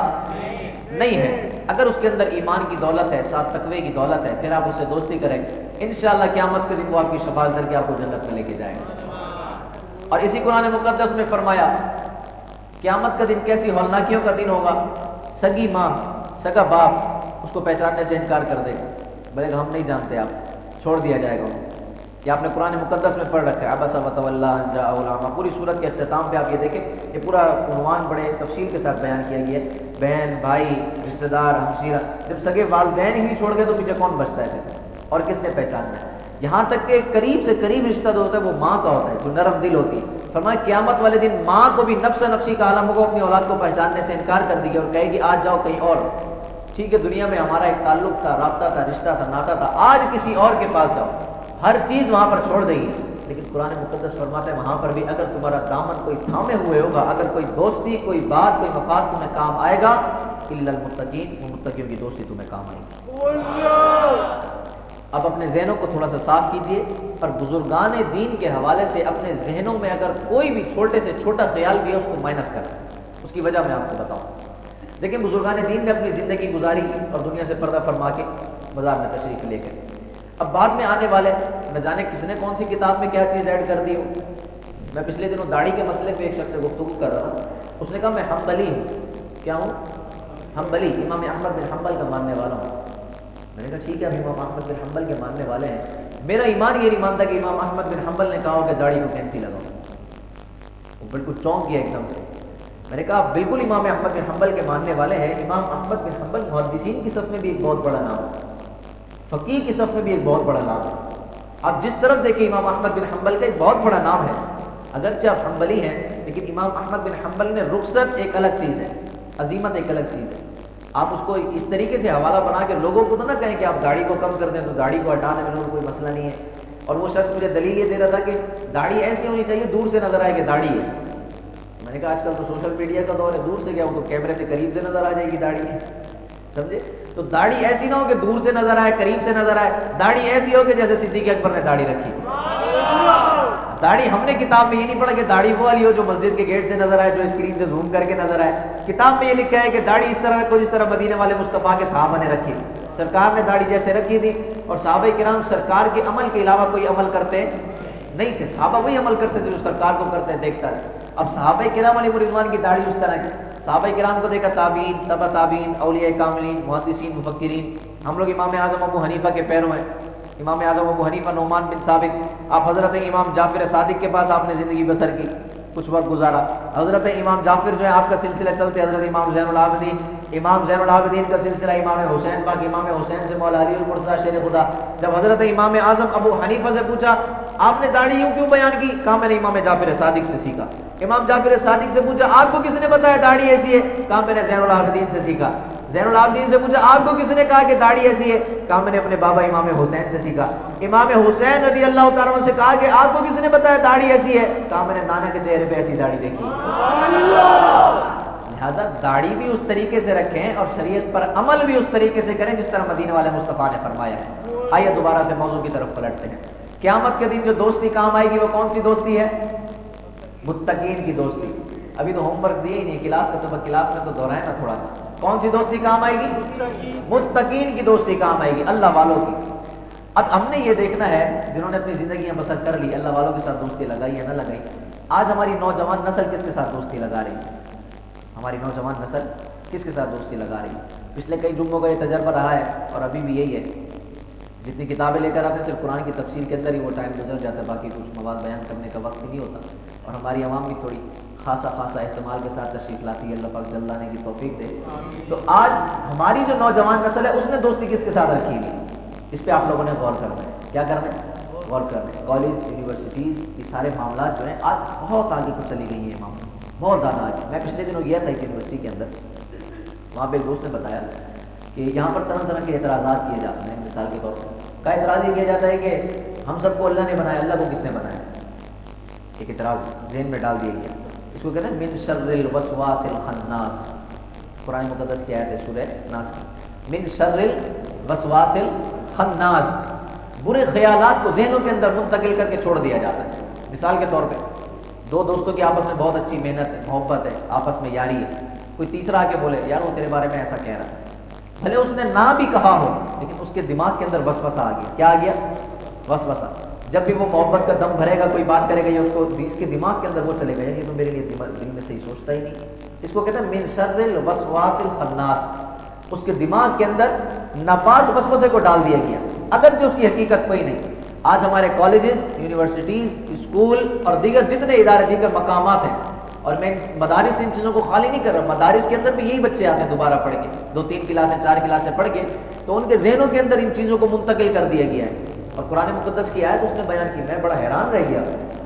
نہیں ہے۔ اگر اس کے اندر ایمان کی دولت ہے، ساتھ تقوی کی دولت ہے، پھر آپ اس سے دوستی کریں، انشاءاللہ قیامت کے دن وہ آپ کی شفاعت کر کے آپ کو جنت میں لے کے جائیں گے۔ اور اسی قرآن مقدس میں فرمایا قیامت کا دن کیسی ہولناکیوں کا دن ہوگا، سگی ماں سگا باپ اس کو پہچاننے سے انکار کر دے گا، بولے گا ہم نہیں جانتے، آپ چھوڑ دیا جائے گا۔ یہ آپ نے قرآن مقدس میں پڑھ رکھا ہے، عبس وتولی ان جاءہ الاعمی، پوری صورت کے اختتام پہ آپ یہ دیکھیں، یہ پورا عنوان بڑے تفصیل کے ساتھ بیان کیا گیا ہے، بہن بھائی رشتہ دار ہمشیرہ، جب سگے والدین ہی چھوڑ گئے تو پیچھے کون بچتا ہے پھر، اور کس نے پہچاننا ہے؟ یہاں تک کہ قریب سے قریب رشتہ جو ہوتا ہے وہ ماں کا ہوتا ہے جو نرم دل ہوتی ہے۔ فرمایا قیامت والے دن ماں کو بھی نفس نفسی کا عالم ہوگا، اپنی اولاد کو پہچاننے سے انکار کر دی گئی اور کہے گی آج جاؤ کہیں اور، ٹھیک ہے دنیا میں ہمارا ایک تعلق تھا، رابطہ تھا، رشتہ تھا، ناتا تھا، آج کسی اور کے پاس جاؤ، ہر چیز وہاں پر چھوڑ دے گی۔ لیکن قرآن مقدس فرماتا ہے وہاں پر بھی اگر تمہارا دامن کوئی تھامے ہوئے ہوگا، اگر کوئی دوستی کوئی بات کوئی مفاد تمہیں کام آئے گا، الا المتقین، وہ متقیوں کی دوستی تمہیں کام آئے گی۔ اب اپنے ذہنوں کو تھوڑا سا صاف کیجئے، اور بزرگان دین کے حوالے سے اپنے ذہنوں میں اگر کوئی بھی چھوٹے سے چھوٹا خیال بھی ہے اس کو مائنس کر، اس کی وجہ میں آپ کو بتاؤں۔ دیکھیں بزرگان دین نے اپنی زندگی گزاری اور دنیا سے پردہ فرما کے مزار میں تشریف لے گئے۔ اب بعد میں آنے والے نہ جانے کس نے کون سی کتاب میں کیا چیز ایڈ کر دی ہو۔ میں پچھلے دنوں داڑھی کے مسئلے پہ ایک شخص سے گفتگو کر رہا تھا، اس نے کہا میں حنبلی ہوں۔ کیا ہوں؟ حنبلی، امام احمد بن حنبل کا ماننے والا ہوں۔ میں نے کہا ٹھیک ہے، امام احمد بن حنبل کے ماننے والے ہیں، میرا ایمان یہ نہیں مانتا کہ امام احمد بن حنبل نے کہا ہو کہ داڑھی کو کینسی لگاؤ۔ وہ بالکل چونک گیا ایک دم سے۔ میں نے کہا آپ بالکل امام احمد بن حنبل کے ماننے والے ہیں، امام احمد بن حنبل محدثین کی صف میں بھی ایک بہت بڑا نام ہے، فقیہ کی صف میں بھی ایک بہت بڑا نام ہے۔ آپ جس طرف دیکھیں امام احمد بن حنبل کا ایک بہت بڑا نام ہے، اگرچہ آپ حنبلی ہیں لیکن امام احمد بن حنبل نے رخصت ایک الگ چیز ہے، عزیمت ایک الگ چیز ہے۔ آپ اس کو اس طریقے سے حوالہ بنا کے لوگوں کو تو نہ کہیں کہ آپ داڑھی کو کم کر دیں، تو داڑھی کو ہٹانے میں لوگوں کو کوئی مسئلہ نہیں ہے۔ اور وہ شخص مجھے دلیل یہ دے رہا تھا کہ داڑھی ایسی ہونی چاہیے دور سے نظر آئے کہ داڑھی ہے۔ میں نے کہا آج کل تو سوشل میڈیا کا دور ہے، دور سے کیا وہ تو کیمرے سے قریب سے نظر آ جائے گی داڑھی ہے، سمجھے؟ تو داڑھی ایسی نہ ہو کہ دور سے نظر آئے قریب سے نظر آئے، داڑھی ایسی ہو کہ جیسے صدیق اکبر نے داڑھی رکھی۔ داڑھی ہم نے کتاب میں یہ نہیں پڑھا کہ داڑھی وہ والی ہو جو مسجد کے گیٹ سے نظر آئے، جو اسکرین سے زوم کر کے نظر آئے۔ کتاب میں یہ لکھا ہے کہ داڑھی اس طرح رکھو جس طرح مدینے والے مصطفیٰ کے صحابہ نے رکھی، سرکار نے داڑھی جیسے رکھی تھی، اور صحابہ کرام سرکار کے عمل کے علاوہ کوئی عمل کرتے نہیں تھے، صحابہ وہی عمل کرتے تھے جو سرکار کو کرتے دیکھتا ہے۔ اب صحابہ کرام علیہ رضوان کی داڑھی اس طرح کی، صحابہ کرام کو دیکھا تابعین، تبع تابعین، اولیاء کاملین، محدثین، مفکرین۔ ہم لوگ امام اعظم ابو حنیفہ کے پیروں ہیں، امام اعظم ابو حنیفہ نعمان بن ثابت، آپ حضرت امام جعفر صادق کے پاس آپ نے زندگی بسر کی، کچھ وقت گزارا۔ حضرت امام جعفر جو ہے آپ کا سلسلہ چلتے، حضرت امام زین العابدین، امام زین العابدین کا سلسلہ امام حسین پاک، امام حسین سے مولا علی المرتضیٰ شیر خدا۔ جب حضرت امام اعظم ابو حنیفہ سے پوچھا آپ نے داڑھی یوں کیوں بیان کی، کہا میں نے امام جعفر صادق سے سیکھا۔ امام جعفر صادق سے پوچھا آپ کو کس نے بتایا داڑھی ایسی ہے، کہا میں نے زین العابدین سے سیکھا۔ زین العابدین سے پوچھا آپ کو کس نے کہا کہ داڑھی ایسی ہے، کہا میں نے اپنے بابا امام حسین سے سیکھا۔ امام حسین رضی اللہ تعالیٰ عنہ سے کہا کہ آپ کو کس نے بتایا داڑھی ایسی ہے، کہا میں نے نانا کے چہرے پہ ایسی داڑھی دیکھی۔ لہٰذا داڑھی بھی اس طریقے سے رکھیں اور شریعت پر عمل بھی اس طریقے سے کریں جس طرح مدینے والے مصطفیٰ نے فرمایا۔ آئیے دوبارہ سے موضوع کی طرف پلٹتے ہیں۔ قیامت کے دن جو دوستی کام آئے گی وہ کون سی دوستی ہے؟ متقین کی دوستی۔ ابھی تو ہوم ورک دیے ہی نہیں، کلاس کا سبق کلاس میں تو دہرائیں نا تھوڑا سا۔ کون سی دوستی کام آئے گی؟ متقین کی دوستی کام آئے گی، اللہ والوں کی۔ اب ہم نے یہ دیکھنا ہے جنہوں نے اپنی زندگیاں بسر کر لی، اللہ والوں کے ساتھ دوستی لگائی یا نہ لگائی۔ آج ہماری نوجوان نسل کس کے ساتھ دوستی لگا رہی ہے؟ ہماری نوجوان نسل کس کے ساتھ دوستی لگا رہی ہے؟ پچھلے کئی جمعوں کا یہ تجربہ رہا ہے اور ابھی بھی یہی ہے، جتنی کتابیں لے کر آتے ہیں صرف قرآن کی تفسیر کے اندر ہی وہ ٹائم گزر جاتا ہے، باقی کچھ مواد بیان کرنے کا وقت ہی نہیں ہوتا، اور ہماری عوام بھی تھوڑی خاصا اہتمام کے ساتھ تشریف لاتی ہے، اللہ پاک جل لانے کی توفیق دے۔ تو آج ہماری جو نوجوان نسل ہے اس نے دوستی کس کے ساتھ رکھی ہوئی، اس پہ آپ لوگوں نے غور کرنا ہے۔ کیا کرنا ہے؟ غور کرنا ہے۔ کالج، یونیورسٹیز، یہ سارے معاملات جو ہیں آج بہت آگے کو چلی گئی ہیں، معاملہ بہت زیادہ آگے۔ میں پچھلے دنوں گیا تھا ایک یونیورسٹی کے اندر، وہاں پہ ایک دوست نے بتایا کہ یہاں پر طرح طرح کے اعتراضات کیے جاتے ہیں۔ مثال کے طور پر کا اعتراض یہ کیا جاتا ہے کہ ہم سب کو اللہ نے بنایا، اللہ کو کس نے بنایا؟ ایک اعتراض ذہن میں ڈال دیا گیا، اس کو کہتے ہیں من شر الوسواس الخناس۔ قرآن مقدس کی آیت ہے سورہ ناس کی، من شر الوسواس الخناس، برے خیالات کو ذہنوں کے اندر منتقل کر کے چھوڑ دیا جاتا ہے۔ مثال کے طور پہ دو دوستوں کی آپس میں بہت اچھی محنت ہے، محبت ہے، آپس میں یاری ہے، کوئی تیسرا آ کے بولے یار وہ تیرے بارے میں ایسا کہہ رہا ہے، بھلے اس نے نہ بھی کہا ہو لیکن اس کے دماغ کے اندر وسوسہ آ گیا۔ کیا آ گیا؟ وسوسہ۔ جب بھی وہ محبت کا دم بھرے گا، کوئی بات کرے گا، یا اس کو اس کے دماغ کے اندر وہ چلے گا یہ تو میرے لیے دل میں صحیح سوچتا ہی نہیں۔ اس کو کہتے ہیں من شر الوسواس الخناس، اس کے دماغ کے اندر ناپاک وسوسے کو ڈال دیا گیا، اگرچہ اس کی حقیقت کوئی نہیں۔ آج ہمارے کالجز، یونیورسٹیز، اسکول اور دیگر جتنے ادارے، دیگر مقامات ہیں، اور میں مدارس ان چیزوں کو خالی نہیں کر رہا، مدارس کے اندر بھی یہی بچے آتے ہیں دوبارہ پڑھ کے، 2-3 کلاسیں 4 کلاسیں پڑھ کے، تو ان کے ذہنوں کے اندر ان چیزوں کو منتقل کر دیا گیا ہے۔ اور قرآن مقدس کی آیت اس نے بیان کی، میں بڑا حیران رہ گیا۔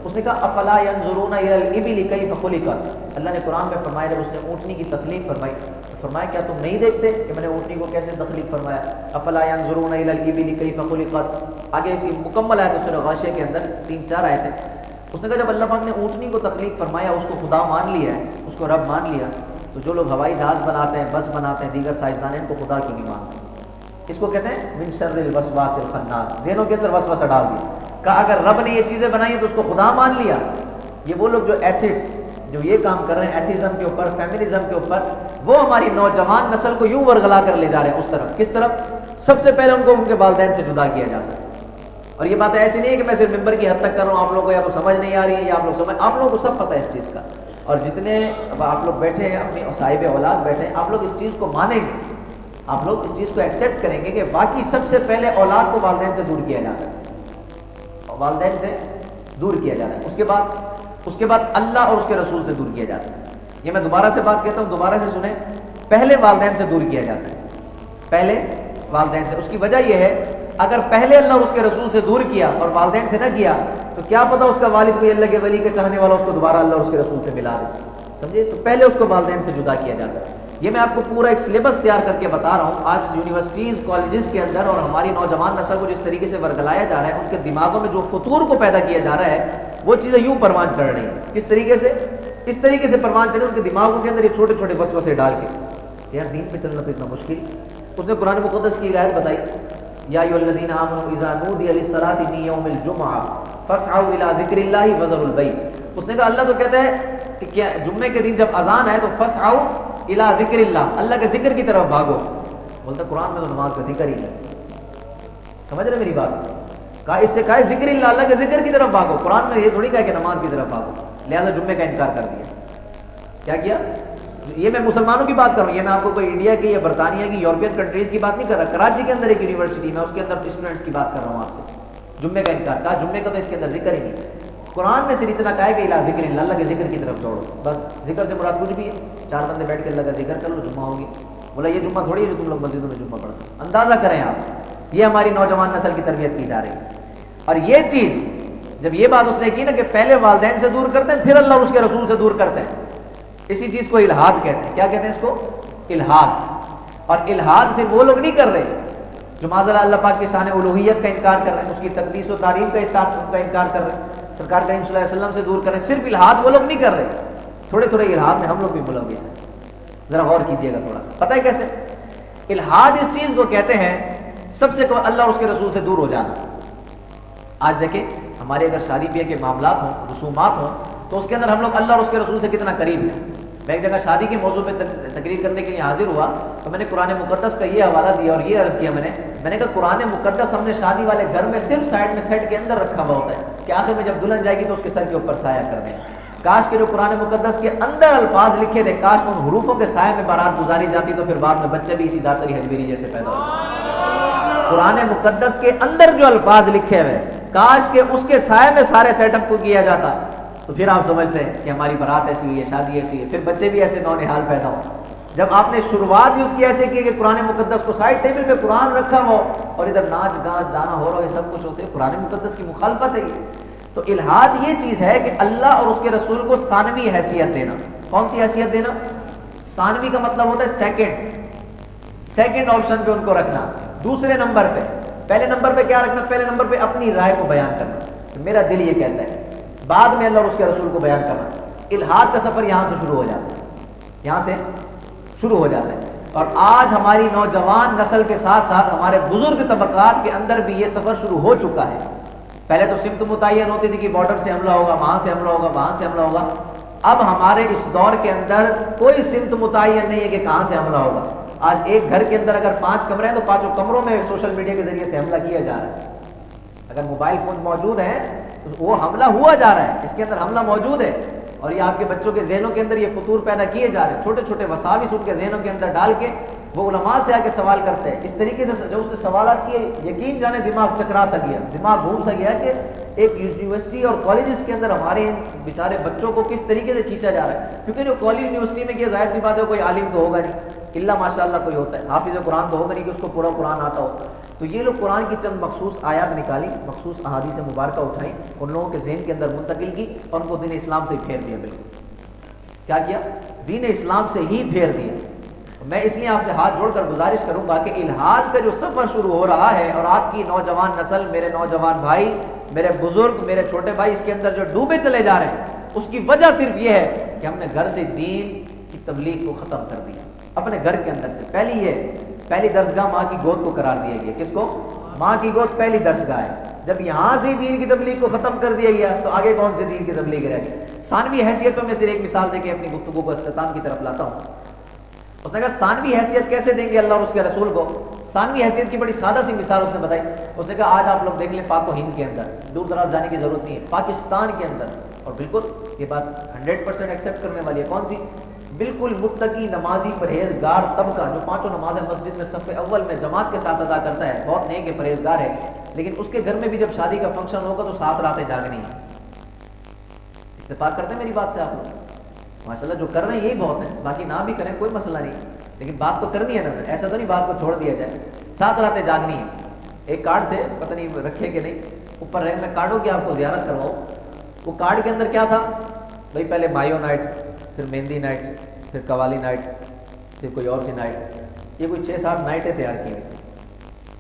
اس نے کہا افلا ينظرون الى الابل كيف خلقت، اللہ نے قرآن میں فرمایا، جب اس نے اونٹنی کی تخلیق فرمائی، فرمایا کیا تم نہیں دیکھتے کہ میں نے اونٹنی کو کیسے تخلیق فرمایا؟ افلا ينظرون الى الابل كيف خلقت۔ آگے اس کی مکمل آیت سورہ غاشیہ کے اندر 3-4 آیتیں۔ اس نے کہا جب اللہ پاک نے اونٹنی کو تخلیق فرمایا، اس کو خدا مان لیا ہے، اس کو رب مان لیا، تو جو لوگ ہوائی جہاز بناتے ہیں، بس بناتے ہیں، دیگر سائنسدان ہیں، ان کو خدا کیوں نہیں مانتے؟ اس کو کہتے ہیں من شر الوسواس الخناس، ذہنوں کے اندر وسوسہ ڈال دیا۔ کہا اگر رب نے یہ چیزیں بنائی ہیں تو اس کو خدا مان لیا۔ یہ وہ لوگ جو ایتھٹس، جو یہ کام کر رہے ہیں ایتھیزم کے اوپر، فیمنزم کے اوپر، وہ ہماری نوجوان نسل کو یوں ورگلا کر لے جا رہے ہیں اس طرف۔ کس طرف؟ سب سے پہلے ان کو ان کے والدین سے جدا کیا جاتا ہے۔ اور یہ بات ایسی نہیں ہے کہ میں صرف ممبر کی حد تک کر رہا ہوں، آپ لوگوں کو یا تو سمجھ نہیں آ رہی ہے یا آپ لوگوں کو سب پتہ ہے اس چیز کا۔ اور جتنے آپ لوگ بیٹھے ہیں، اپنی صاحب اولاد بیٹھے ہیں، آپ لوگ اس چیز کو مانیں گے، آپ لوگ اس چیز کو ایکسیپٹ کریں گے کہ باقی سب سے پہلے اولاد کو والدین سے دور کیا جاتا ہے، والدین سے دور کیا جاتا ہے، اس کے بعد اللہ اور اس کے رسول سے دور کیا جاتا ہے۔ یہ میں دوبارہ سے بات کہتا ہوں، دوبارہ سے سنیں، پہلے والدین سے دور کیا جاتا ہے، پہلے والدین سے۔ اس کی وجہ یہ ہے اگر پہلے اللہ اور اس کے رسول سے دور کیا اور والدین سے نہ کیا تو کیا پتہ اس کا والد کوئی اللہ کے ولی کے چاہنے والا اس کو دوبارہ اللہ اور اس کے رسول سے ملا دے، سمجھے؟ تو پہلے اس کو والدین سے جدا کیا جاتا ہے۔ یہ میں آپ کو پورا ایک سلیبس تیار کر کے بتا رہا ہوں۔ آج یونیورسٹیز، کالجز کے اندر اور ہماری نوجوان نسل کو جس طریقے سے ورگلایا جا رہا ہے، ان کے دماغوں میں جو فطور کو پیدا کیا جا رہا ہے، وہ چیزیں یوں پروان چڑھ رہی ہیں۔ کس طریقے سے؟ اس طریقے سے پروان چڑھے ان کے دماغوں کے اندر یہ چھوٹے چھوٹے وسوسے ڈال کے، یار دین پہ چلنا تو اتنا مشکل۔ اس نے قرآن مقدس کی آیت بتائی، یا ایھا الذین آمنوا اذا نودی للصلاۃ من یوم الجمعہ فاسعوا الی ذکر اللہ وذروا البیع۔ اس نے کہا اللہ تو کہتا ہے کہ کیا جمعے کے دن جب اذان ہے تو فاسعوا الی ذکر اللہ کے ذکر کی طرف بھاگو۔ بولتا قرآن میں تو نماز کا ذکر ہی ہے، سمجھ رہے میری بات؟ کہا اس سے کہا ذکر اللہ کے ذکر کی طرف بھاگو، قرآن میں یہ تھوڑی کہا کہ نماز کی طرف بھاگو، لہذا جمعے کا انکار کر دیا۔ کیا کیا؟ یہ میں مسلمانوں کی بات کر رہا ہوں، یہ میں آپ کو کوئی انڈیا کی یا برطانیہ کی، یورپین کنٹریز کی بات نہیں کر رہا۔ کراچی کے اندر ایک یونیورسٹی میں اس کے اندر اسٹوڈنٹس کی بات کر رہا ہوں آپ سے، جمعے کا انکار۔ کہا جمعے کا تو اس کے اندر ذکر ہی نہیں، قرآن میں صرف اتنا کہا ہے کہ الی ذکر اللہ کے ذکر کی طرف دوڑو، بس ذکر سے مراد کچھ بھی ہے، 4 بندے بیٹھ کے اللہ کا ذکر کر لو، جمعہ ہوگی۔ بولا یہ جمعہ تھوڑی ہے جو تم لوگ مسجدوں میں جمعہ پڑھتے ہیں۔ اندازہ کریں آپ، یہ ہماری نوجوان نسل کی تربیت کی جا رہی ہے۔ اور یہ چیز جب یہ بات اس نے کی نا کہ پہلے والدین سے دور کرتے ہیں پھر اللہ اور اس کے رسول سے دور کرتے ہیں، اسی چیز کو الحاد کہتے ہیں۔ کیا کہتے ہیں اس کو؟ الحاد۔ اور الحاد سے وہ لوگ نہیں کر رہے جو معاذاللہ اللہ پاک کی شان الوہیت کا انکار کر رہے ہیں، اس کی تقدیس و تعریف کا انکار کر رہے ہیں، سرکار کریم صلی اللہ علیہ وسلم سے دور کر رہے ہیں۔ صرف الحاد وہ لوگ نہیں کر رہے، تھوڑے تھوڑے الحاد میں ہم لوگ بھی ملوث ہیں۔ ذرا غور کیجئے گا تھوڑا سا، پتہ ہے کیسے؟ الحاد اس چیز کو کہتے ہیں سب سے اللہ اور اس کے رسول سے دور ہو جانا۔ آج دیکھیں ہمارے اگر شادی بیاہ کے معاملات ہوں، رسومات ہوں، تو اس کے اندر ہم لوگ اللہ اور اس کے رسول سے کتنا قریب ہیں۔ میں ایک جگہ شادی کے موضوع پہ تقریر کرنے کے لیے حاضر ہوا تو میں نے قرآن مقدس کا یہ حوالہ دیا اور یہ عرض کیا میں نے کہا قرآن مقدس ہم نے شادی والے گھر میں صرف سائڈ میں سیٹ کے اندر رکھا ہوا ہوتا ہے کہ آخر میں جب دلہن جائے گی تو اس کے سر کے اوپر سایہ کر دیں۔ کاش کے جو قرآن مقدس کے اندر الفاظ لکھے تھے، کاش ان حروفوں کے سائے میں بارات گزاری جاتی تو پھر بعد میں بچے بھی اسی داتری حجبیری جیسے پیدا ہوتے۔ قرآن مقدس کے اندر جو الفاظ لکھے ہوئے، کاش کہ اس کے سائے میں سارے سیٹ اپ کو کیا جاتا تو پھر آپ سمجھتے ہیں کہ ہماری برات ایسی ہوئی ہے، شادی ایسی ہے، پھر بچے بھی ایسے نونہال پیدا ہوں۔ جب آپ نے شروعات ہی اس کی ایسے کی کہ قرآن مقدس کو سائڈ ٹیبل پہ قرآن رکھا ہو اور ادھر ناچ گانچ گانا ہو رہا ہو، یہ سب کچھ ہوتے ہیں، قرآن مقدس کی مخالفت ہے یہ۔ تو الحاد یہ چیز ہے کہ اللہ اور اس کے رسول کو ثانوی حیثیت دینا۔ کون سی حیثیت دینا؟ ثانوی کا مطلب ہوتا ہے سیکنڈ آپشن پہ ان کو رکھنا، دوسرے نمبر پہ۔ پہلے نمبر پہ کیا رکھنا؟ پہلے نمبر پہ اپنی رائے کو بیان کرنا، تو میرا دل یہ کہتا ہے، بعد میں اللہ اور اس کے رسول کو بیان کرنا۔ الحاد کا سفر یہاں سے شروع ہو جاتا ہے، یہاں سے شروع ہو جاتا ہے۔ اور آج ہماری نوجوان نسل کے ساتھ ساتھ ہمارے بزرگ طبقات کے اندر بھی یہ سفر شروع ہو چکا ہے۔ پہلے تو سمت متعین ہوتی تھی کہ بارڈر سے حملہ ہوگا، وہاں سے حملہ ہوگا، وہاں سے حملہ ہوگا۔ اب ہمارے اس دور کے اندر کوئی سمت متعین نہیں ہے کہ کہاں سے حملہ ہوگا۔ آج ایک گھر کے اندر اگر 5 کمرے ہیں تو 5 کمروں میں سوشل میڈیا کے ذریعے سے حملہ کیا جا رہا ہے۔ اگر موبائل فون موجود ہیں تو وہ حملہ ہوا جا رہا ہے، اس کے اندر حملہ موجود ہے۔ اور یہ آپ کے بچوں کے ذہنوں کے اندر یہ فطور پیدا کیے جا رہے ہیں، چھوٹے چھوٹے وساوس ان کے ذہنوں کے اندر ڈال کے وہ علماء سے آ کے سوال کرتے ہیں۔ اس طریقے سے جب اس نے سوالات کیے، یقین جانے دماغ چکرا سا گیا، دماغ گھوم سا گیا کہ ایک یونیورسٹی اور کالجز کے اندر ہمارے ان بیچارے بچوں کو کس طریقے سے کھینچا جا رہا ہے۔ کیونکہ جو کالج یونیورسٹی میں کیا، ظاہر سی بات ہے کوئی عالم تو ہوگا نہیں، الا ماشاء اللہ کوئی ہوتا ہے، حافظ قرآن تو ہوگا نہیں کہ اس کو پورا قرآن آتا ہو۔ تو یہ لوگ قرآن کی چند مخصوص آیات نکالی، مخصوص احادیث مبارکہ اٹھائیں، ان لوگوں کے ذہن کے اندر منتقل کی اور ان کو دین اسلام سے پھیر دیا۔ بالکل کیا کیا؟ دین اسلام سے ہی پھیر دیا۔ میں اس لیے آپ سے ہاتھ جوڑ کر گزارش کروں گا کہ الحاد کا جو سفر شروع ہو رہا ہے اور آپ کی نوجوان نسل، میرے نوجوان بھائی، میرے بزرگ، میرے چھوٹے بھائی اس کے اندر جو ڈوبے چلے جا رہے ہیں، اس کی وجہ صرف یہ ہے کہ ہم نے گھر سے دین کی تبلیغ کو ختم کر دیا۔ اپنے گھر کے اندر سے پہلی درسگاہ ماں کی گود کو قرار دیا گیا۔ کس کو؟ ماں کی گود پہلی درسگاہ ہے۔ جب یہاں سے دین کی تبلیغ کو ختم کر دیا گیا تو آگے کون سے دین کی تبلیغ رہ گئی؟ ثانوی حیثیت میں صرف ایک مثال دے کے اپنی گفتگو کو اختتام کی طرف لاتا ہوں۔ اس نے کہا ثانوی حیثیت کیسے دیں گے اللہ اور اس کے رسول کو؟ ثانوی حیثیت کی بڑی سادہ سی مثال اس نے بتائی۔ اس نے کہا آج آپ لوگ دیکھ لیں پاک و ہند کے اندر، دور دراز جانے کی ضرورت نہیں ہے، پاکستان کے اندر، اور بالکل یہ بات 100% ایکسیپٹ کرنے والی ہے، کون سی؟ بالکل متقی نمازی پرہیزگار طبقہ جو 5 نمازیں مسجد میں صف اول میں جماعت کے ساتھ ادا کرتا ہے، بہت نیک ہے، پرہیزگار ہے، لیکن اس کے گھر میں بھی جب شادی کا فنکشن ہوگا تو 7 راتیں جاگنی ہے۔ اتفاق کرتے ہیں میری بات سے آپ لوگ؟ ماشاءاللہ جو کر رہے ہیں یہی بہت ہے، باقی نہ بھی کریں کوئی مسئلہ نہیں، لیکن بات تو کرنی ہے نا، ایسا تو نہیں بات کو چھوڑ دیا جائے۔ 7 راتیں جاگنی ہے۔ ایک کارڈ تھے، پتہ نہیں رکھے کہ نہیں، اوپر رہے، میں کارڈوں کی آپ کو زیارت کرواؤں۔ وہ کارڈ کے اندر کیا تھا بھائی؟ پہلے مایو نائٹ، پھر مہندی نائٹ، پھر قوالی نائٹ، پھر کوئی اور سی نائٹ، یہ کوئی 6-7 نائٹیں تیار کی ہوئی،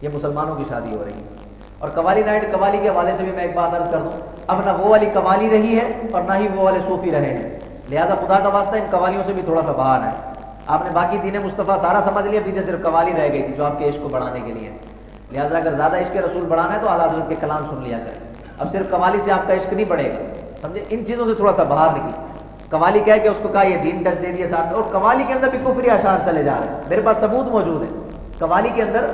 یہ مسلمانوں کی شادی ہو رہی ہے۔ اور قوالی نائٹ، قوالی کے حوالے سے بھی میں ایک بات عرض کر دوں، اب نہ وہ والی قوالی رہی ہے اور نہ ہی وہ والے صوفی رہے ہیں، لہٰذا خدا کا واسطہ ان قوالیوں سے بھی تھوڑا سا باہر ہے۔ آپ نے باقی دین مصطفیٰ سارا سمجھ لیا، پیچھے صرف قوالی رہ گئی تھی جو آپ کے عشق کو بڑھانے کے لیے، لہٰذا اگر زیادہ عشق رسول بڑھانا ہے تو اعلیٰ حضرت کے کلام سن لیا کریں۔ اب صرف قوالی سے آپ کا عشق نہیں بڑھے گا، سمجھے؟ ان چیزوں سے تھوڑا سا باہر نکلی۔ قوالی کہہ کہ اس کو کہا یہ دین ٹچ دے دیا ساتھ، اور قوالی کے اندر بھی کفری اشعار چلے جا رہے ہیں، میرے پاس ثبوت موجود ہے، قوالی کے اندر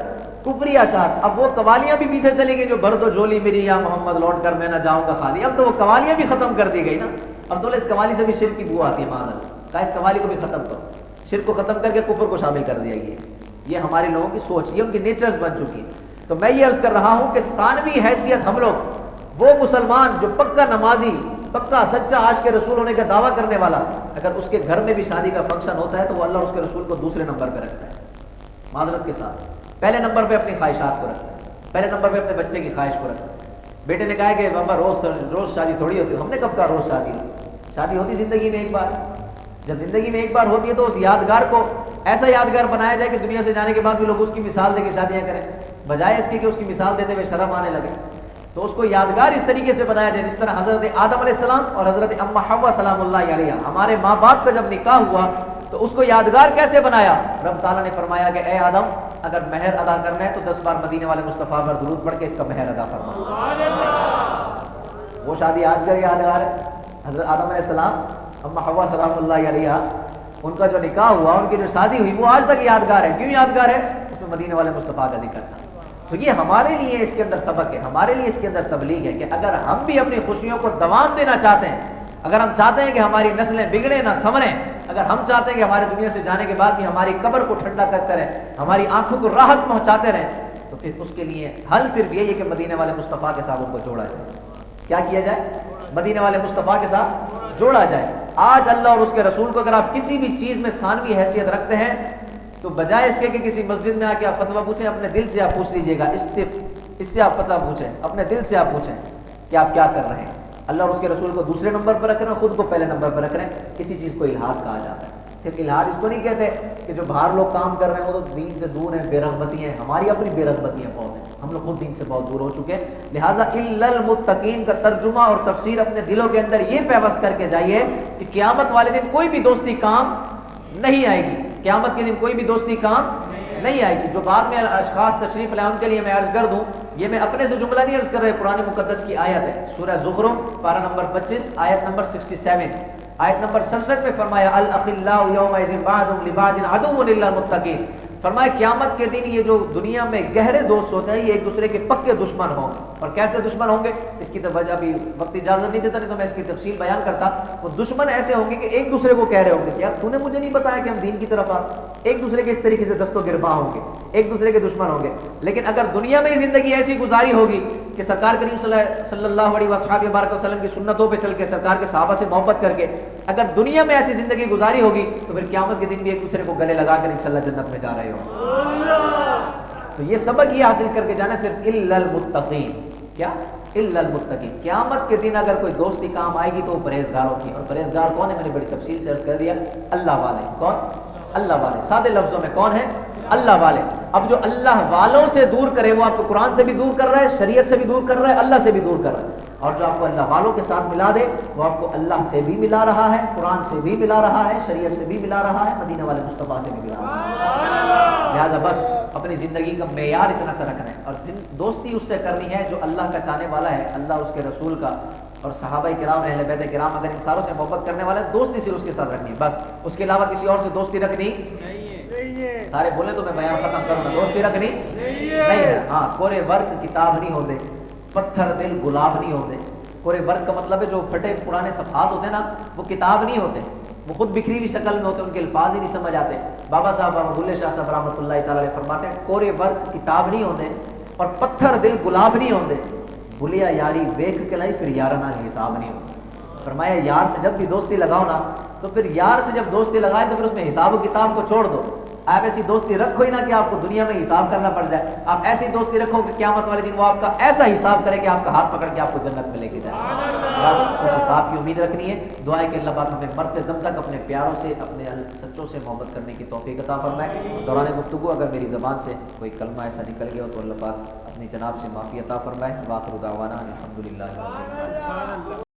کفری اشعار۔ اب وہ قوالیاں بھی پیچھے چلی گئی جو بھر دو جولی میری یا محمد لوٹ کر میں نہ جاؤں گا خالی، اب تو وہ قوالیاں بھی ختم کر دی گئی نا۔ اب تو اس قوالی سے بھی شرک کی بو آتی ہے، معاذ اللہ، کہا اس قوالی کو بھی ختم کرو، شرک کو ختم کر کے کفر کو شامل کر دیا گیا۔ یہ ہمارے لوگوں کی سوچ، یہ ان کی نیچرز بن چکی ہے۔ تو میں یہ عرض کر رہا ہوں کہ ثانوی حیثیت ہم لوگ، وہ مسلمان جو پکا نمازی، پکا سچا عاشق رسول ہونے کا دعویٰ کرنے والا، اگر اس کے گھر میں بھی شادی کا فنکشن ہوتا ہے تو وہ اللہ اور اس کے رسول کو دوسرے نمبر پہ رکھتا ہے، معذرت کے ساتھ پہلے نمبر پہ اپنی خواہشات کو رکھتا ہے، پہلے نمبر پہ اپنے بچے کی خواہش کو رکھتا ہے۔ بیٹے نے کہا کہ بابا روز شادی تھوڑی ہوتی ہے، ہم نے کب کہا روز شادی ہوتی زندگی میں ایک بار، جب زندگی میں ایک بار ہوتی ہے تو اس یادگار کو ایسا یادگار بنایا جائے کہ دنیا سے جانے کے بعد بھی لوگ اس کی مثال دے کے شادیاں کریں، بجائے اس کی کہ اس کی مثال دیتے ہوئے شرم آنے لگے۔ تو اس کو یادگار اس طریقے سے بنایا جائے جس طرح حضرت آدم علیہ السلام اور حضرت اما حوا سلام اللہ علیہا، ہمارے ماں باپ کا جب نکاح ہوا تو اس کو یادگار کیسے بنایا؟ رب تعالیٰ نے فرمایا کہ اے آدم، اگر مہر ادا کرنا ہے تو 10 بار مدینے والے مصطفیٰ پر درود پڑھ کے اس کا مہر ادا فرما۔ وہ شادی آج کا یادگار ہے۔ حضرت آدم علیہ السلام، اما حوا سلام اللہ علیہا، ان کا جو نکاح ہوا، ان کی جو شادی ہوئی، وہ آج تک یادگار ہے۔ کیوں یادگار ہے؟ اس میں مدینے والے مصطفیٰ کا ذکر تھا۔ تو یہ ہمارے لیے اس کے اندر سبق ہے، ہمارے لیے اس کے اندر تبلیغ ہے کہ اگر ہم بھی اپنی خوشیوں کو دوام دینا چاہتے ہیں، اگر ہم چاہتے ہیں کہ ہماری نسلیں بگڑے نہ سنوریں، اگر ہم چاہتے ہیں کہ ہمارے دنیا سے جانے کے بعد بھی ہماری قبر کو ٹھنڈا کرتے رہیں، ہماری آنکھوں کو راحت پہنچاتے رہیں، تو پھر اس کے لیے حل صرف یہی ہے کہ مدینے والے مصطفیٰ کے صحابوں کو جوڑا جائے۔ کیا کیا جائے؟ مدینے والے مصطفیٰ کے ساتھ جوڑا جائے. آج اللہ اور اس کے رسول کو اگر آپ کسی بھی چیز میں ثانوی حیثیت رکھتے ہیں تو بجائے اس کے کہ کسی مسجد میں آ کے آپ فتویٰ پوچھیں, اپنے دل سے آپ پوچھ لیجئے گا. اس سے آپ فتویٰ پوچھیں, اپنے دل سے آپ پوچھیں کہ آپ کیا کر رہے ہیں. اللہ اور اس کے رسول کو دوسرے نمبر پر رکھ رہے ہیں, خود کو پہلے نمبر پر رکھ رہے ہیں. اسی چیز کو الحاد کہا جاتا ہے. صرف الحاد اس کو نہیں کہتے کہ جو باہر لوگ کام کر رہے ہیں وہ تو دین سے دور ہیں, بے رغبتی ہیں. ہماری اپنی بے رغبتیاں بہت ہیں, ہم لوگ خود دین سے بہت دور ہو چکے ہیں. لہٰذا الا المتقین کا ترجمہ اور تفسیر اپنے دلوں کے اندر یہ پیوست کر کے جائیے کہ قیامت والے دن کوئی بھی دوستی کام نہیں آئے گی. قیامت کے دن کوئی بھی دوستی کام نہیں آئے گی. جو بعد میں اشخاص تشریف لائے ان کے لیے میں عرض کر دوں, یہ میں اپنے سے جملہ نہیں عرض کر رہے, قرآن مقدس کی آیت ہے, سورہ زخرف پارہ نمبر 25 آیت نمبر 67. آیت نمبر 67 میں فرمایا الاخلاء یومئذ بعضهم لبعض عدو الا المتقین. فرمایا قیامت کے دن یہ جو دنیا میں گہرے دوست ہوتے ہیں یہ ایک دوسرے کے پکے دشمن ہوں گے. اور کیسے دشمن ہوں گے اس کی تو وجہ ابھی وقت اجازت نہیں دیتا, نہیں تو میں اس کی تفصیل بیان کرتا. وہ دشمن ایسے ہوں گے کہ ایک دوسرے کو کہہ رہے ہوں گے کہ یار تو نے مجھے نہیں بتایا کہ ہم دین کی طرف آ. ایک دوسرے کے اس طریقے سے دست و گرباں ہوں گے, ایک دوسرے کے دشمن ہوں گے. لیکن اگر دنیا میں زندگی ایسی گزاری ہوگی کہ سرکار کریم صلی اللہ علیہ وسلم کی سنتوں پہ چل کے, سرکار کے صحابہ سے محبت کر کے اگر دنیا میں ایسی زندگی گزاری ہوگی تو پھر قیامت کے دن بھی ایک دوسرے کو گلے لگا کر انشاءاللہ جنت میں جا رہے ہوں. تو یہ سبق یہ حاصل کر کے جانا صرف الا المتقین. کیا؟ الا المتقین. قیامت کے دن اگر کوئی دوستی کام آئے گی تو وہ پرہیزگاروں کی. اور پرہیزگار کون ہے؟ میں نے بڑی تفصیل سے عرض کر دیا, اللہ والے. کون؟ اللہ والے. سادے لفظوں میں کون ہے؟ اللہ والے. اب جو اللہ والوں سے دور کرے وہ آپ کو قرآن سے بھی دور کر رہا ہے, شریعت سے بھی دور کر رہا ہے, اللہ سے بھی دور کر رہا ہے. اور جو آپ کو اللہ والوں کے ساتھ ملا دے وہ آپ کو اللہ سے بھی ملا رہا ہے, قرآن سے بھی ملا رہا ہے, شریعت سے بھی ملا رہا ہے, مدینہ والے مصطفیٰ سے بھی ملا رہا ہے. لہٰذا بس اپنی زندگی کا معیار اتنا سا رکھنا ہے, اور دوستی اس سے کرنی ہے جو اللہ کا چاہنے والا ہے, اللہ اس کے رسول کا اور صحابہ کرام اہل بیت کرام. اگر ان ساروں سے محبت کرنے والا ہے دوستی صرف اس کے ساتھ رکھنی ہے بس, اس کے علاوہ کسی اور سے دوستی رکھنی سارے بولے تو میں بیان ختم کروں گا. دوستی رکھنی نہیں ہے. ہاں, کورے ورق کتاب نہیں ہوتے, پتھر دل گلاب نہیں ہوتے. کورے ورق کا مطلب ہے جو پھٹے پرانے صفحات ہوتے ہیں نا وہ کتاب نہیں ہوتے, وہ خود بکھری ہوئی شکل میں ہوتے, ان کے الفاظ ہی نہیں سمجھ آتے. بابا صاحب بابا بلے شاہ صاحب رحمۃ اللہ تعالی علیہ فرماتے ہیں کورے ورق کتاب نہیں ہوتے اور پتھر دل گلاب نہیں ہوتے. بلیا یاری ویکھ کے لائی پھر یارانہ حساب نہیں ہوتا. فرمایا یار سے جب بھی دوستی لگاؤ نا تو پھر یار سے جب دوستی لگائے تو پھر اس میں حساب و کتاب کو چھوڑ دو. آپ ایسی دوستی رکھو ہی نہ کہ آپ کو دنیا میں حساب کرنا پڑ جائے. آپ ایسی دوستی رکھو کہ قیامت والے دن وہ آپ کا ایسا حساب کرے کہ آپ کا ہاتھ پکڑ کے آپ کو جنت میں لے کے جائے. بس اس حساب کی امید رکھنی ہے. دعا ہے کہ اللہ پاک ہمیں مرتے دم تک اپنے پیاروں سے, اپنے سچوں سے محبت کرنے کی توفیق عطا فرمائے. دوران گفتگو اگر میری زبان سے کوئی کلمہ ایسا نکل گیا ہو تو اللہ پاک اپنی جناب سے معافی عطا فرمائے. وآخر دعوانا الحمدللہ.